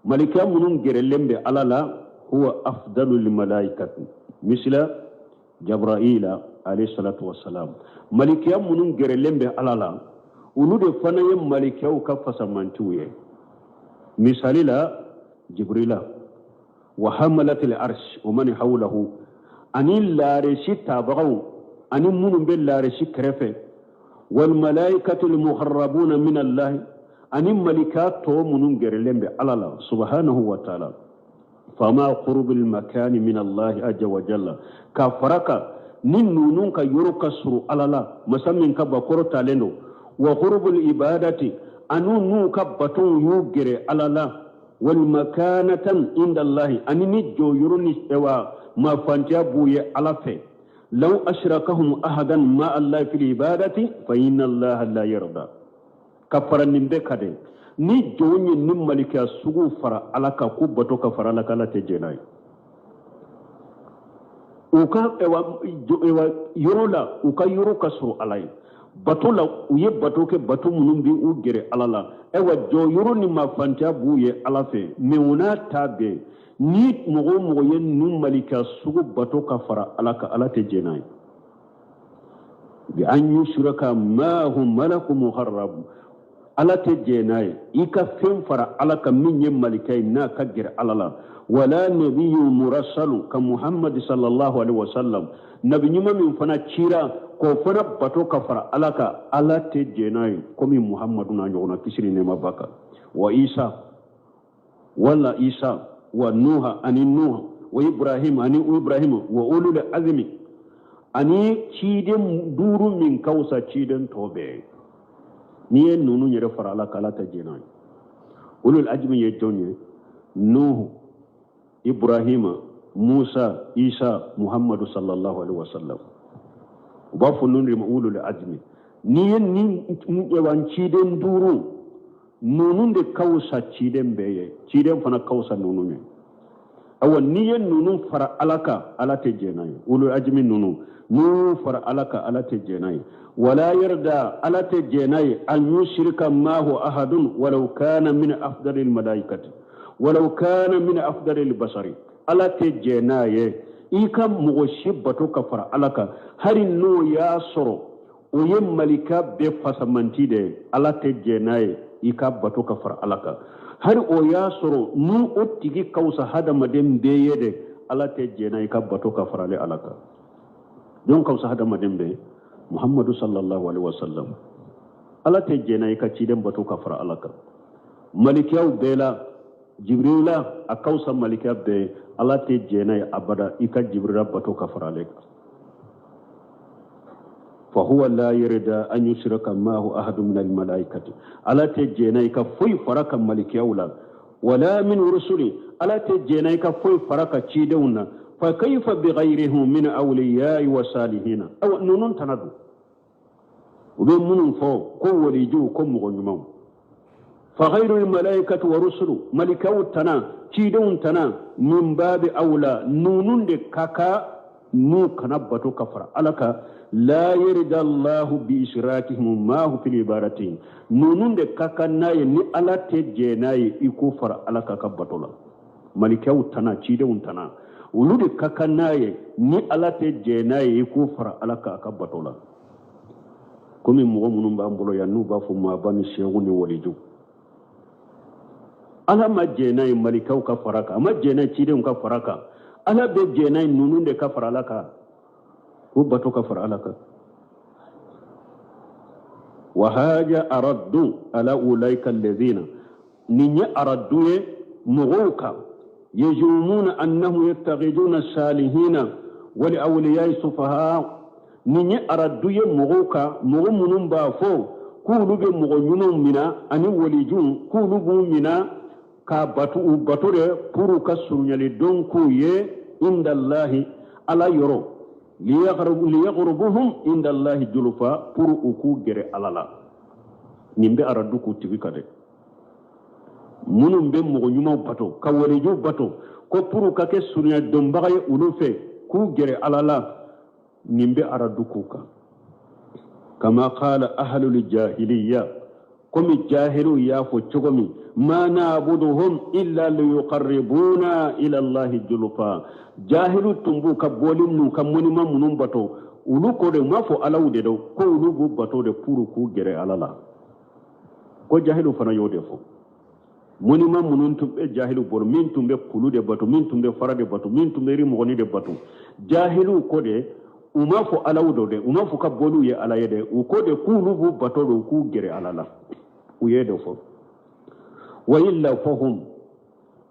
malika munun gerelembe alala هو أفضل الملائكة مثل جبرائيل عليه الصلاة والسلام ملكيا منون جرلم به على ولود فنايا ملكيا وكفى سمانتوية مثال لا جبريل وحملة العرش ومن حوله أني لا رشي تابعوا أني من بالله رشي كرفه والملائكة المقربون من الله أني ملكات من غيرلهم على الله سبحانه وتعالى فما قرب المكان من الله عز وجل كفرك ننون كيرك سر على الله مسمين كبكور تالنو وقرب العبادة أنو نوك بطن يوغر على الله والمكانة عند الله أني نجو يروني سوا ما فانتابوي على فيه لو أشركهم أحدا ما الله في العبادة فإن الله لا يرضى كفر نمبكده ni jonye ni malika sugu fara alaka ku bato ka fara alaka la tejenai uka ewa yorola uka yoro kasro alai bato la uye bato ke bato munumbi ugere alala ewa jo yoro ni mafanta buye alafe meuna tabe ni mogo ye nu malika sugu bato ka fara alaka ala tejenai bi an yushraka ma hum malaku muharrab ala te jeenaye ika fen fara ala ka min ye malikay na ka gere ala la wala nabiyyu murassalu ka muhammad sallallahu alaihi wasallam nabi nyuma min fana cira ko fana bato ka fara ala ka ala te jeenaye komi muhammadu na nyona kisiri ne mabaka wa isa wala isa wa nuha ani nuha wa ibrahim ani ibrahim wa ulul azmi ani ciden duru min kausa ciden tobe ni nunu yere fara ala kala ta jena ulul ajmi ye jonye nuh ibrahima musa isa muhammadu sallallahu alaihi wasallam ba funun rim ulul ajmi ni wan ciden duru nunun de kausa ciden beye ciden fana kausa nunu me awa ni nunun fara alaka ala ta jena ulul ajmi nunu fara alaka ala ta jena ولا يرضى على تجناي أن يشرك معه أحد ولو كان من أفضل الملائكة ولو كان من أفضل البشر على تجناي إيكا مغشبة كفر علىك هل نو ياسر ويم ملكا بفاسمانتي دي على تجناي إيكا بطو كفر علىك هل او ياسر نو أتيكي كوسا هذا مدين بيدي على تجناي إيكا بطو كفر علىك دون كوسا هذا مدين بيدي muhammadu sallallahu alaihi wasallam ala te jena ka ciden batu ka fara alaka malikiyaw bela jibrila akausa malikiya be ala te jena abada ika jibrila batu ka fara alaka fa huwa la yarda an yushraka ma'ahu ahad min al malaikati ala te jena ka foi faraka malikiyaw la wala min rusuli ala te jena ka foi faraka cidewna فكيف بغيره من أولياء وصالحين أو نون تندو وبمن فوق قوة لجو كم غنمو فغير الملائكة ورسل ملكو تنا تيدون تنا من باب أولى نون كاكا نو كنبتو كفر ألك لا يرد الله بإشراكهم ما هو في العبارتين نون كاكا ناي ني ألا تجيناي يكفر ألك كبتولا ملكو تنا تيدون تنا ulude kakanaye ni alate jenaye ko fara alaka akabatola komi mo munum ba mbolo ya nuba fu ma bani shehu ni walidu ala ma jenaye malikau ka faraka ma jenaye cide ka faraka ala be jenaye nununde ka fara alaka ko bato ka fara alaka wa haja araddu ala ulaika alladhina ninya araddu muguka يجومون أنهم يتخذون الصالحين ولأولياء السفهاء ني أردو مغوكا مغمون بافو كولو بمغنون منا أني وليجون كولو منا كابتو بطور پورو كسرنيا لدون كوي عند الله على يرو ليغربهم عند الله جلفا پورو أكو جري على الله نمبي أردو كتبي كده munun be mogo nyuma bato ka waleju bato ko puru ka ke sunya dombaga ye ulu fe ku gere alala nimbe aradukuka kama qala ahlul jahiliya komi jahilu ya fo chogomi ma na'buduhum illa liyuqarribuna ila allah julfa jahilu tumbu ka bolim nu ka munima munun bato ulu ko de mafo alawde do ko ulu bu bato de puru ku gere alala ko jahilu fana yode fo monima munun tumbe jahilu bor min tumbe kulu de batu min tumbe fara de batu min tumbe ri mogoni de batu jahilu ko de uma fo alawdo de uma fo ka bolu ye ala yede u ko de kulu bu bato do ku gere alala u yedo fo wa illa fahum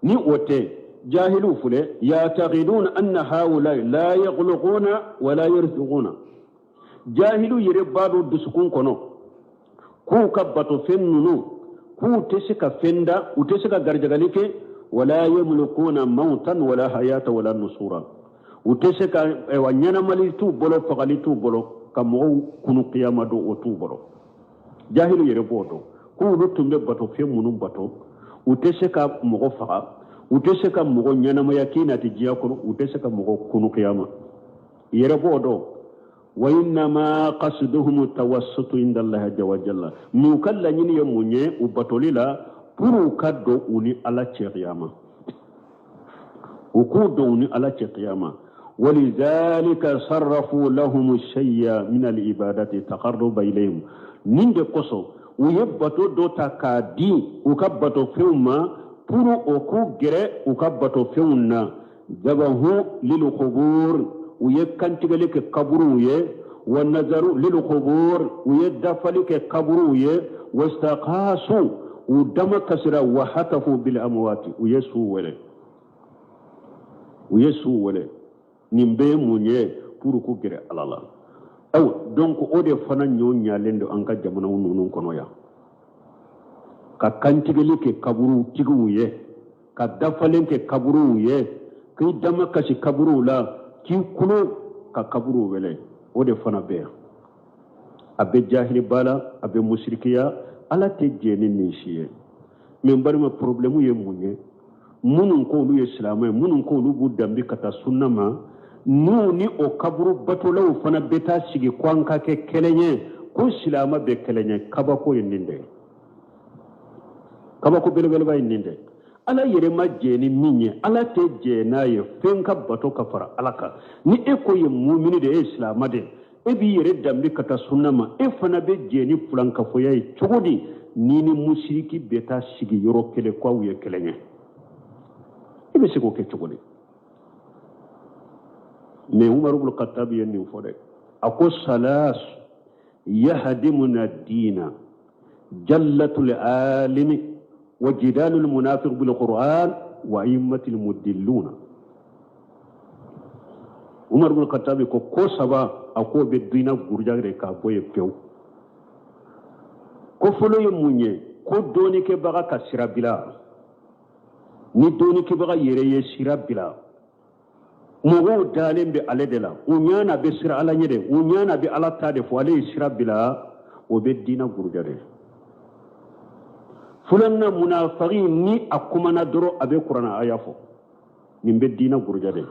ni ote jahilu fule yataqiduna anna haula la yakhluquna wa la yarzuquna jahilu yere badu dusukun kono ku ka bato fennunu ku tesika fenda utesika garjagalike wala yamlikuna mautan wala hayata wala nusura utesika wanyana malitu bolo fagalitu bolo kamo kunu qiyama do otu bolo jahilu yere bodo ku lutumbe bato femmunu bato utesika mogo faga utesika mogo nyana mayakina tijiya kono utesika mogo kunu qiyama yere bodo وإنما قصدهم التوسط عند الله عز وجل مكلا ني يموني وبطوللا برو كدو اوني على قيامه وكودوني على قيامه ولذلك صرفوا لهم الشيء من العبادات تقرب إليهم نيند كوسو ويبطو دو تاكادي وكبطو فيوما برو اوكو غري وكبطو فيونا ذبحوا للقبور ويكنتغلك كبرويه والنظر للقبور ويدفلك كبرويه واستقاسوا ودم كسر وحتفوا بالاموات ويسوا ولا نيمبي مونيه pour ko gere alala aw donc o de fana nyo nyalendo anka jamana wonu kono ya ka kantigelike kaburu tiguye ka dafalenke kaburu ye ki dama kasi kaburu la ki kuno ka kaburu wele o de fana be abe jahili bala abe mushrikiya ala te jeni nishiye men bari ma problème ye munye munun ko lu islamay munun ko lu bu dambi kata sunnama nuni o kaburu batolaw fana beta sigi kwanka ke kelenye ko islama be kelenye kabako yindinde kabako belebele bay yindinde ala yere ma jeni minye ala te jena ye fenka bato kafara alaka ni eko ye mu'mini de islama de e bi yere dambi kata sunnama e fana be jeni fulanka foya e chogodi nini mushriki beta sigi yoro kele kwa uye kelenye e be siko ke chogodi mais Umar ibn Khattab yenni fode ako salas yahdimuna ad-dina jallatul alimi وجدال المنافق بالقرآن وأئمة المدلون عمر بن الخطاب كو سبا أكو بدينا غورجاغري كابوي بيو كو فلو يموني كو دوني كي بغا كسيرا بلا ني دوني كي بغا يري يسيرا بلا مغو دالين بي على دلا ونيانا بسيرا على نيدي ونيانا بي على تادي فوالي يسيرا بلا وبدينا غورجاغري fulanna munafaqi ni akumana doro abe qur'ana ayafo nimbe dina gurjade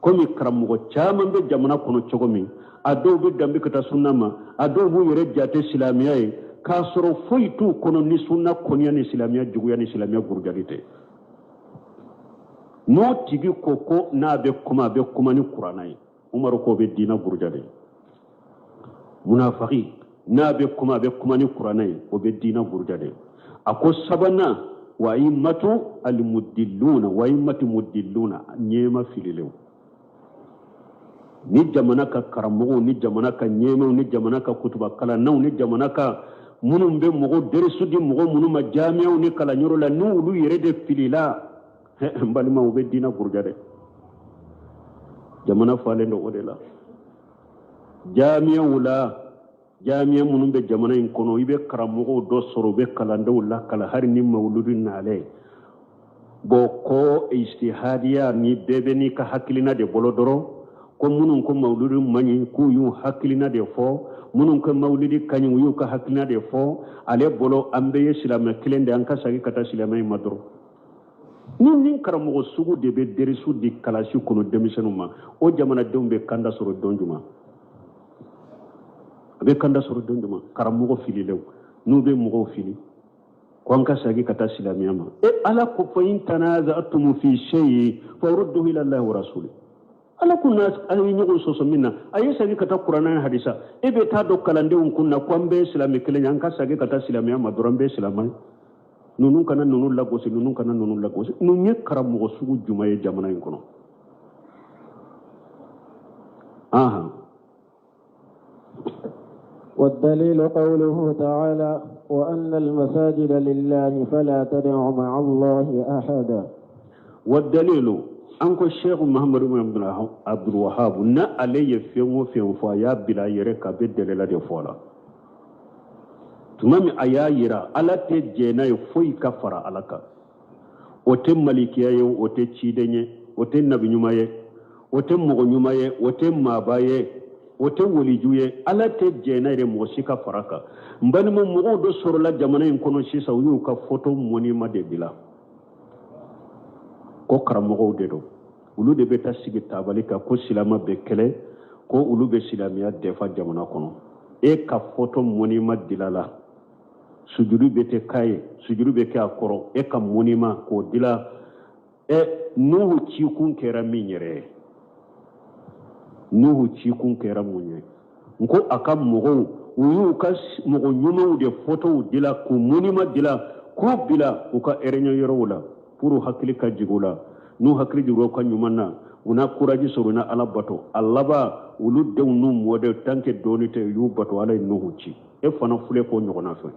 komi karamugo chama be jamana kono chogomi ado be dambe kata sunnama ado bu yere jate islamiya e ka soro foitu kono ni sunna konya ni islamiya juguya ni islamiya gurjadite no tigi koko na be kuma ni qur'ana e umar ko be dina gurjade munafaqi na be kuma ni qur'ana e o be dina gurjade ako sabana wa immatu almuddilluna wa immatu muddilluna nyema fililew ni jamana ka karamogo ni jamana ka nyema ni jamana ka kutuba kala naw ni jamana ka munum be mogo derisu di mogo munuma jami'u ni kala nyoro la nulu yere de filila mbalima ube dina gurjade jamana falendo odela jami'u la jami'a munun be jamana in kono ibe karamogo do soro be kalando la kala har ni mawludun nale boko ijtihadiya ni bebe ni ka hakilina de bolodoro ko munun ko mawludun mani ku yu hakilina de fo munun ko mawludi kanyi yu ka hakilina de fo ale bolo ambe islam kilende an ka sagi kata islam madro nin karamogo sugu de be derisu di kalashi kono demisenuma o jamana dombe kanda soro donjuma be kanda soro donduma karamogo fililew nube mogo fili kwanka sagi kata silamiyama e ala ko fa in tanaza'tum fi shay'in farudduhu ila Allah wa rasuli ala kunna ayi nyogo soso minna ayi sagi kata qur'ana hadisa e be ta do kalande un kunna kwambe islami kelen yanka sagi kata silamiyama dorambe islamai nunun kana nunun lagosi nunun kana nunun lagosi nun ye karamogo sugu juma ye jamana in kono aha
والدليل قوله تعالى وأن المساجد لله فلا تدع مع الله أحدا
والدليل أنكو الشيخ محمد بن عبد الوهاب نا عليه فيهم فايا بلا يرك بالدليل دي فولا تمام ايا يرا على تجينا يفوي كفر علىك وتم ملكيه وتشيدني وتم نبي نيمايه وتم مغو نيمايه وتم مابايه وتم وليجويه على تجينا يموشي كفرك mbani mo mo do soro la jamana en kono shi sa yu ka photo moni ma de bila ko karamo de do ulu de beta sigi tabali ka ko silama be kele ko ulu be silamiya defa jamana kono e ka photo moni ma dilala sujuru bete kai sujuru be ka koro e ka moni ma ko dila e nuhu ci kun kera minyere nuhu ci kun kera munye nko aka mogo uyu ka mogo nyumo de photo dila ku moni ma dila ko bila uka erenyo yorola puru hakili ka jigula nu hakili juro ka nyumanna una kuraji soruna ala bato allaba ulu de nu mode tanke donite yu bato ala nuhu ci e fana fule ko nyogona fe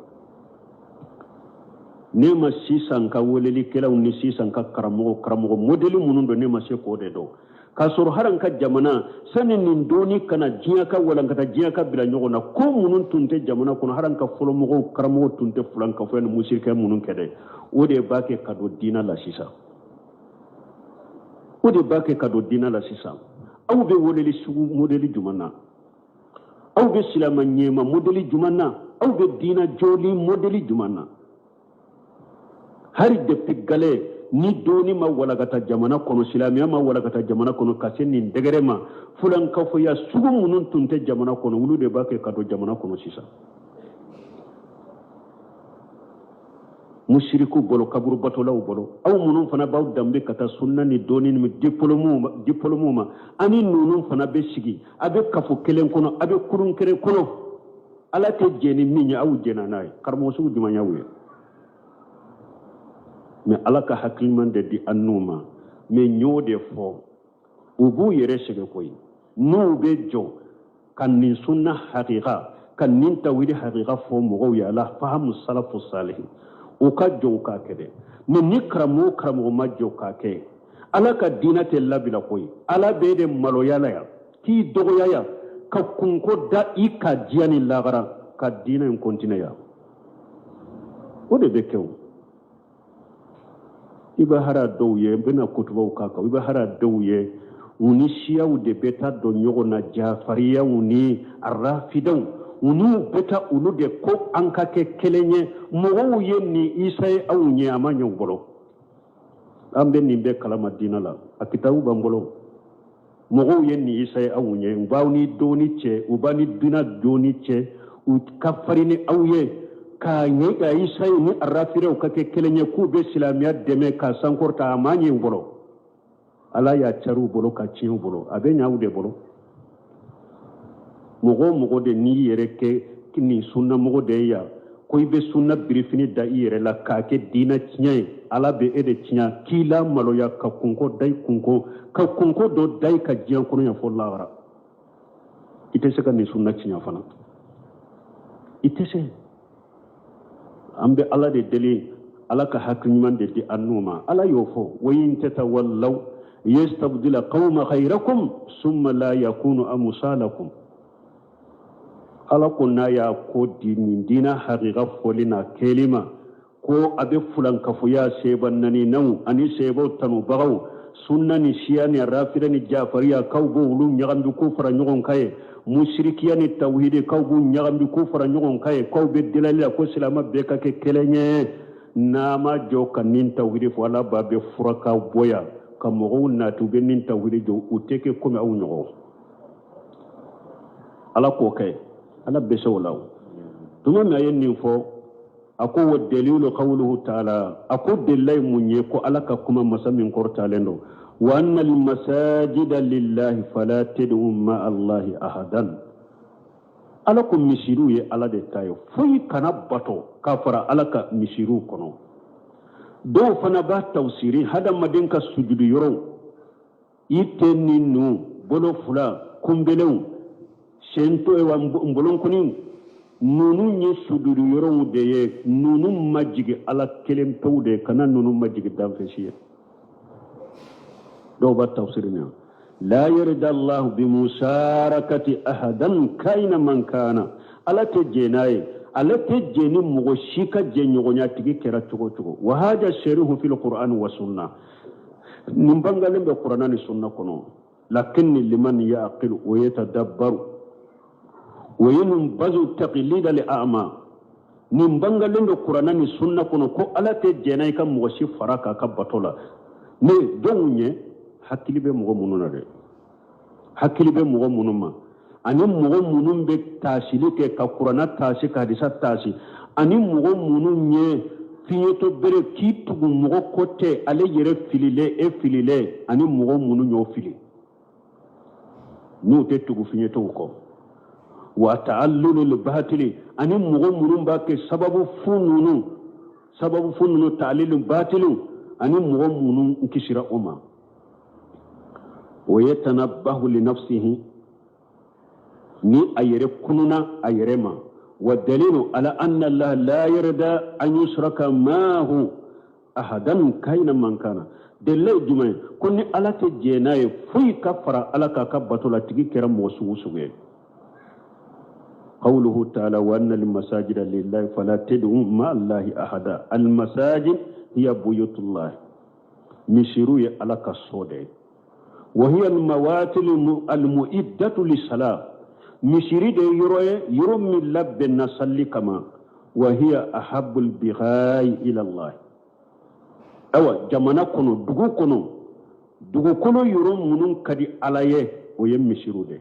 nema sisan ka weleli kela unni sisan ka karamo modeli munun do nema se ko de do ka sor haran ka jamana sanin nin doni kana jiya ka wala ngata jiya ka bila nyogona ko munun tunte jamana kono haran ka folo mo karamo tunte fulan ka fen musirka munun kede ode bake kado dina la sisa ode bake kado dina la sisa aw be weleli sugu modeli jumana aw be silama nyema modeli jumana aw be dina joli modeli jumana hari depuis gale ni doni ma walagata jamana kono silamiya ma walagata jamana kono kasen ni degere ma fulan kafo ya sugu munun tunte jamana kono wulu de bake kado jamana kono sisa mushriku bolo kaburu batolaw bolo aw munun fana baw dambe kata sunna ni doni ni diplôme ma ani nunun fana be sigi abe kafo kelen kono abe kurun kere kono ala te jeni minya aw jena nay karmo sugu dimanya wuye mais ala ka hakliman de di annuma mais nyode fo ubu yere sege koy no be jo kan ni sunna haqiqa kan nin tawhid haqiqa fo mo ya la fahamu salafu salih o ka jo ka kede mais ni kramo ma jo ka ke ala ka dinate labila koy ala be de malo yala ya ki dogo ya ka kunko da ika jiani lagara ka dina en continue ya o de be kew iba hara dowye bena kutubaw kaka iba hara dowye uni shiyaw de beta do nyogo na jafariya uni arafidaw uni beta ulu de ko anka ke kelenye mogo yenni isay awunye amanyo bolo ambe nimbe kala madina la akitawu bambolo mogo yenni isay awunye mbawni doni che ubani dina doni che u kafarini awye ka nyega isay ni arafire o kake kelenye ku be silamiya deme ka sankorta amanye bolo ala ya charu bolo ka chiu bolo abe nyawde bolo mogo de ni yere ke ni sunna mogo de ya ko ibe sunna birifini da yere la ka ke dina chinyai ala be ede chinya kila maloya ka kunko dai kunko do dai ka jiyan kono ya follara ite se ka ni sunna chinya fana ite se ambe ala de deli ala ka hakliman de di annuma ala yofo wayin tatawallaw yastabdila qauma khayrakum thumma la yakunu amsalakum ala kunna ya ko dina haqiqa folina kelima ko abe fulan kafuya seban nani naw ani sebo tanu bagaw sunna ni shiyani rafida ni jafariya kawbo wulu nyagambi ko fara nyogon kaye mushrikiya ni tawhidi kawbu nyagambi ko fara nyogon kaye kawbe dilala ko silama be ka ke kelenye nama joka nin tawhidi fo ala babe furaka boya kamogo na tube nin tawhidi jo uteke kome aw nyogo ala ko kay ala beso law tuma me ayen nin fo ako wa dalilu qawluhu ta'ala ako delay munye ko ala ka kuma masamin korta lendo wa anna al masajida lillahi fala tad'u ma allahi ahadan ala ko misiru ye ala de tayo fuyi kana bato kafara ala ka misiru kono do fana ba tawsiri hada madinka sujudu yoro itenni nu bolo fula kumbelew sento e wa mbolon kuni nunu nye sujudu yoro de ye nunu majigi ala kelem tawde kana nunu majigi danfesiye do ba tawsiri ne la yarda Allah bi musharakati ahadan kaina man kana ala te jenaye ala te jeni mogo shika jenyogonya tigi kera cogo cogo wa hada sharihu fil qur'an wa sunna nimbangale be qur'ana ni sunna kono lakin liman yaqilu wa yatadabbaru wa yunbazu taqlida li a'ma nimbangale be qur'ana ni sunna kono ko ala te jenay kam mogo shi faraka ka batola ne donye hakili be mogo mununa de hakili be mogo munuma ani mogo munun be tasili ke ka qur'ana tasi ka hadisa tasi ani mogo munun nye fiyeto bere ki tugu mogo kote ale yere filile ani mogo munun yo fili nu te tugu fiyeto ko wa ta'allulu al-batili ani mogo munun ba ke sababu fununu ta'lilu batilu ani mogo munun kishira umma wa yatanabbahu li nafsihi ni ayere kununa ayere ma wa dalilu ala anna Allah la yarda an yushraka mahu ahadan kaina man kana delay jumay konni ala te jenaye fuy kafara ala ka kabatola tigi kera mosuusuge qawluhu ta'ala wa anna lil masajida lillahi fala tad'u ma allahi ahada al masajid hiya buyutullah mishiru ya ala ka sode wa hiya al mawatil al mu'iddatu lis salat mishiri de yoro min labbe na salli kama wa hiya ahabbul bighai ila Allah awa jamana kono dugu kono yoro munun kadi alaye o yem mishiru de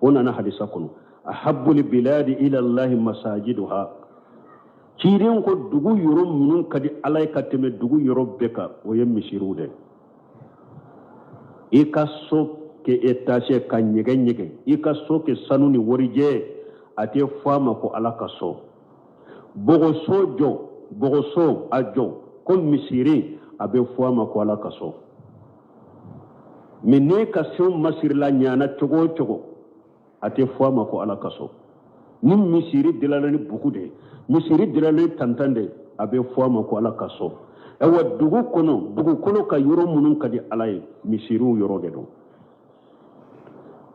ona na hadisa kono ahabbul biladi ila Allah masajiduha kirin ko dugu yoro munun kadi alaye kateme dugu yoro beka o yem mishiru de ikaso ke etage ka nyege ika so ke sanuni worije ate fama ko alaka so bogo ajo ko misiri abe fama ko alaka so minne ka so masir la nyana chogo ate fama ko alaka so nim misiri dilalani bukude misiri dilalani tantande abe fama ko alaka so ewa dugu kono ka yoro munun kadi alay misiru yoro de do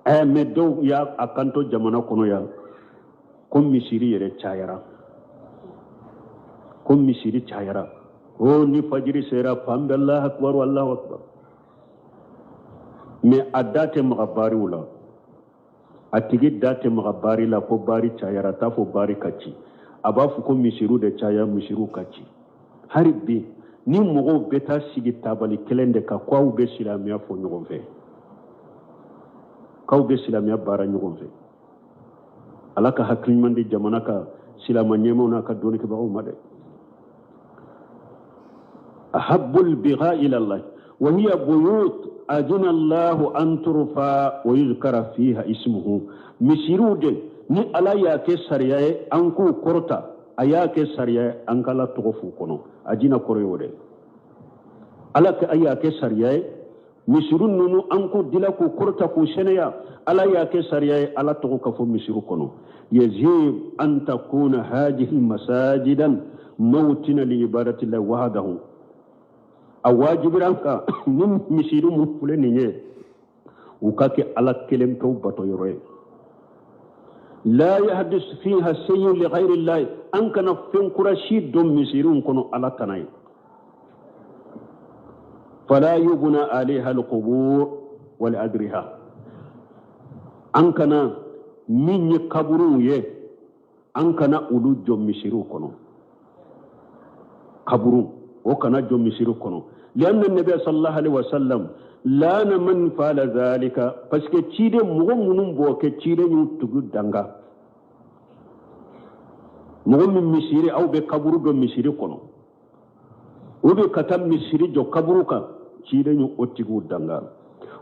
medo ya akanto jamana kono ya kom misiri yere chayara o ni fajiri sera fambe Allah akbar wallahu akbar me adate magabari wala atigi date magabari la ko bari chayara ta fo bari kachi abafu ko misiru de chaya misiru kachi haribi ni mogo beta sigi tabali kelende ka kwa ube silamiya fo nyogon fe kawbe silamiya bara nyogon fe alaka hakliman di jamana ka silama nyemo na ka doni ke ba umade ahabbul bigha ila Allah wa hiya buyut ajina Allah an turfa wa yuzkara fiha ismuhu misirude ni ala ya ke sariyae an ku korta aya ke sariyae an kala tofu kono ajina koroyode ala ke aya ke sariyae misirun nunu anko dila ko korta ko sheneya ala ya ke sariya ala to ka fo misiru kono yazib an takuna hadhihi masajidan mawtina li ibadati llahi wahdahu awajibiranka nim misiru mu fule ninye ukake ala kelem to bato yoroy la yahdis fiha shay'un li ghayri llahi an kana fin qurashi dum misirun kono ala tanay فلا يبنى عليها القبور والأدرها أنكنا من يكبرون أنكنا أولو جم مشيروكنا كبرون وكنا جم مشيروكنا لأن النبي صلى الله عليه وسلم لا من فعل ذلك فسك تشيد مغمون بوك تشيد يتغو دانغا مغمون مشيري أو بكبرو جم مشيروكنا وبي كتم مشيري جو كبروكا شيرين أتيغو دانغا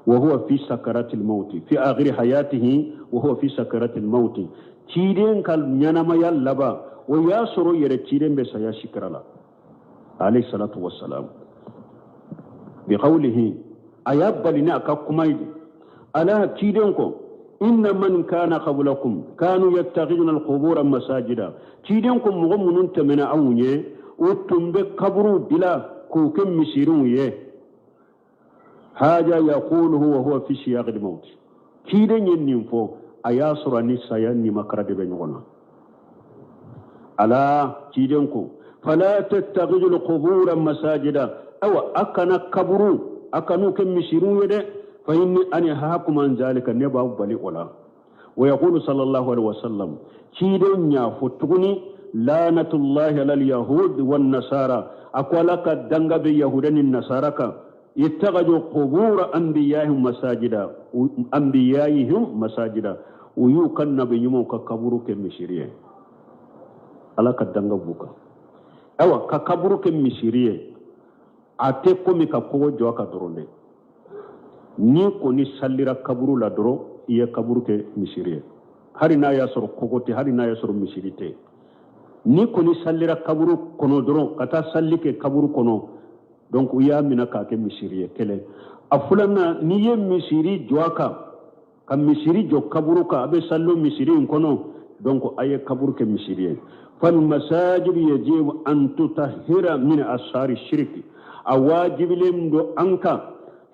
وهو في سكرات الموت في آخر حياته وهو في سكرات الموت شيرين كال نيانما يالبا وياسرو يرى شيرين بسايا شكرلا عليه الصلاة والسلام بقوله أياب لنا ككميد ألا كيدنكم إن من كان قبلكم كانوا يتخذون القبور مساجدا كيدنكم مغمون تمنع أونيه وتنبك قبروا دلا كوكم مسيرون يه هذا يقوله وهو في سياق الموت كيدن ينفو أياسر نسايا نمكرد بنغنا ألا كيدنكم فلا تتخذوا القبور مساجدا أو أكنا قبروا أكنوا كم مسيرون يده فإني أنا هاكم عن ذلك نبأ بلي ولا ويقول صلى الله عليه وسلم كيدن يفتغني لعنة الله على اليهود والنصارى أقول لك دنگ بيهودن النصارى اتخذوا قبور أنبيائهم مساجدا ويوكن بيمو كقبر كمشيريه على كدنگ بوكا أو كقبر كمشيريه أتكم كقوة جواك دروني ni ko ni sallira kaburu la doro iya kaburu ke misiriye hari na ya soro kokote hari na ya soro misirite ni ko ni sallira kaburu kono doro kata sallike kaburu kono donc iya mina ka ke misiriye kele afulana ni ye misiri joaka ka misiri jo kaburu ka abe sallo misiri kono donc aye kaburu ke misiriye fal masajid yajib an tutahhira min ashari shirki awajib limdo anka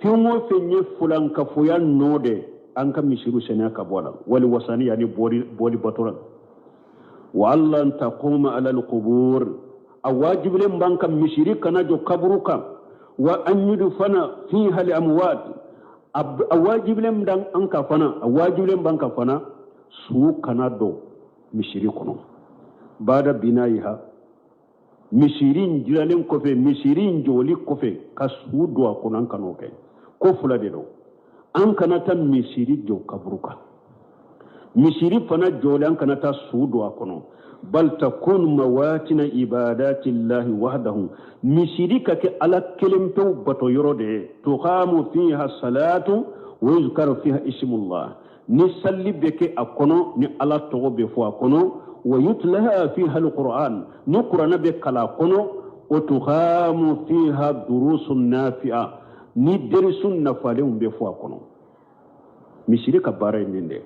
fiŋo feŋ ye fulankafoya noo de an ka misiru seniya ka bɔ la wali wasani yani booli batora wa alla an taquma ala alqubur a waajibilen ban ka misiri kana jo kaburu kan wa an yudfana fiha alamwat a waajibilen dan an ka fana a waajibilen ban ka fana suu kana do misiri kono bada binayiha misirin jiralen kofe misirin joli kofe ka suu do a kono an kanoo kɛ ko fula de do an kana ta misiri jo kabruka misiri fana jole an kana ta sudo akono bal takun mawatina ibadati llahi wahdahu misiri ka ke ala kelempe bato yorode tuqamu fiha salatu wa yuzkaru fiha ismullah ni salli beke akono ni ala togo be fo akono wa yutlaha fiha alquran ni qur'ana be kala akono wa tuqamu fiha durusun nafi'a ni derisun nafalen be fo akono misiri ka bara ninde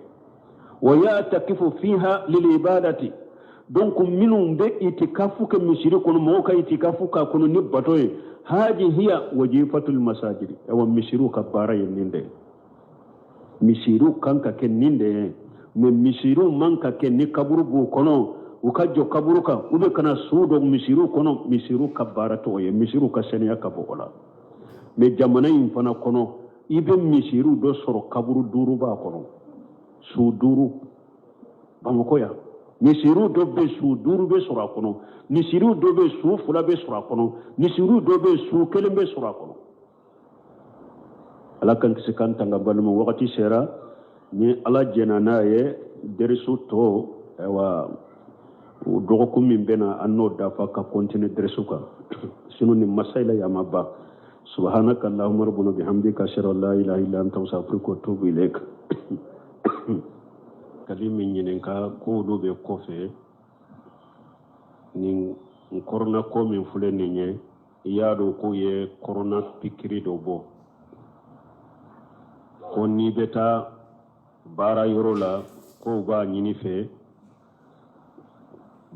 wa yatakifu fiha lil ibadati donc minum be itikafu ke misiri kono mo ka itikafu ka kono ni batoye haji hiya wajifatul masajid wa misiru ka bara ninde misiru kanka ken ninde me misiru manka ken ni kaburu bu kono ukajo kaburu ka ube kana sudo misiru kono misiru ka bara to ye misiru ka seniya ka bokola me jamana in fana kono ibe misiru do soro kaburu duru ba kono su duru bamako ya misiru do be su duru be soro kono misiru do be su fula be soro kono misiru do be su kelen be soro kono ala kan kisikan tanga balmo wakati sera ni ala jenana ye derisu to wa dogo kum min bena anno dafa ka continue derisu ka sinu ni masaila ya mabba سبحانك اللهم ربنا بحمدك أشهد أن لا إله إلا أنت أستغفرك وأتوب إليك كلمة ينكا كودو بكوفي نين كورونا كومين فلنيني يادو كوي كورونا بكري دوبو كوني بتا بارا يرولا كوبا نينيفي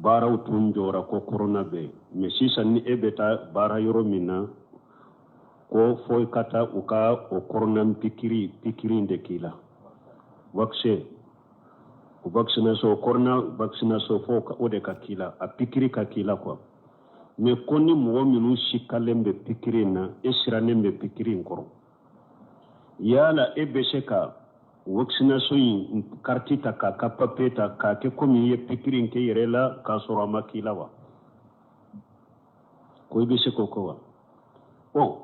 بارا وتونجورا كو كورونا بي مسيسا ني بتا بارا يرو منا ko foy kata uka o koronam pikiri ndekila vaccination corona vaccination fo ka ode ka kila a pikiri ka kila kwa me koni mo minu shikalembe pikiri na esiranembe pikiri nkoro yala ebesheka vaccination yin kartita ka kapapeta ka ke komi ye pikiri nke yerela ka soro makila wa ko ebesheko ko wa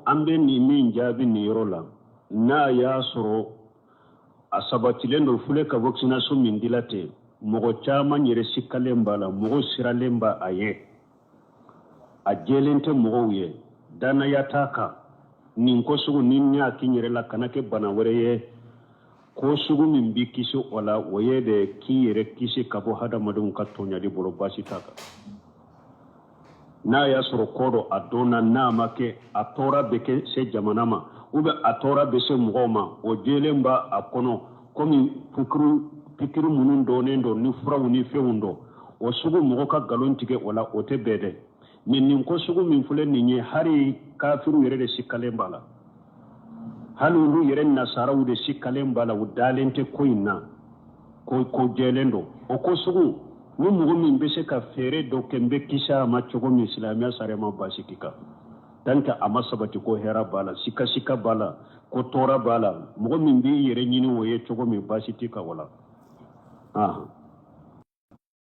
ambe ni min jabi ni rola na ya soro asabatilendo fule ka vaccination min dilate mogo chama nyere sikalemba la mogo siralemba aye ajelente mogo ye dana yataka nin ko sugu nin nya kinyere la kanake bana wore ye ko sugu min bi kisi wala woye de kiyere kisi kabo hada madun ka tonya di bolo basi taka n'a y'a sɔrɔ ko dɔ a donna n'a ma kɛ a tɔɔra bɛ kɛ se jamana ma a tɔɔra bɛ se mɔgɔw ma o jɛlen b'a a kɔnɔ komi pikiri minnu dɔnnen don ni furaw ni fɛnw dɔn o sugu mɔgɔ ka nkalon tigɛ o la o tɛ bɛɛ dɛ mais nin ko sugu min filɛ nin ye hali kafiriw yɛrɛ de sikkalen b'a la hali olu yɛrɛ nasaraw de sikkalen b'a la u dalen tɛ ko in na ko jɛlen don o ko sugu ni mɔgɔ min bɛ se ka fɛɛrɛ dɔ kɛ n bɛ kisi a ma cogo min silamɛya sariya ma baasi k'i kan tant que a ma sabati ko hɛrɛ b'a la sikasika b'a la ko tɔɔrɔ b'a la mɔgɔ min b'i yɛrɛ ɲini o ye cogo min baasi t'i kan o la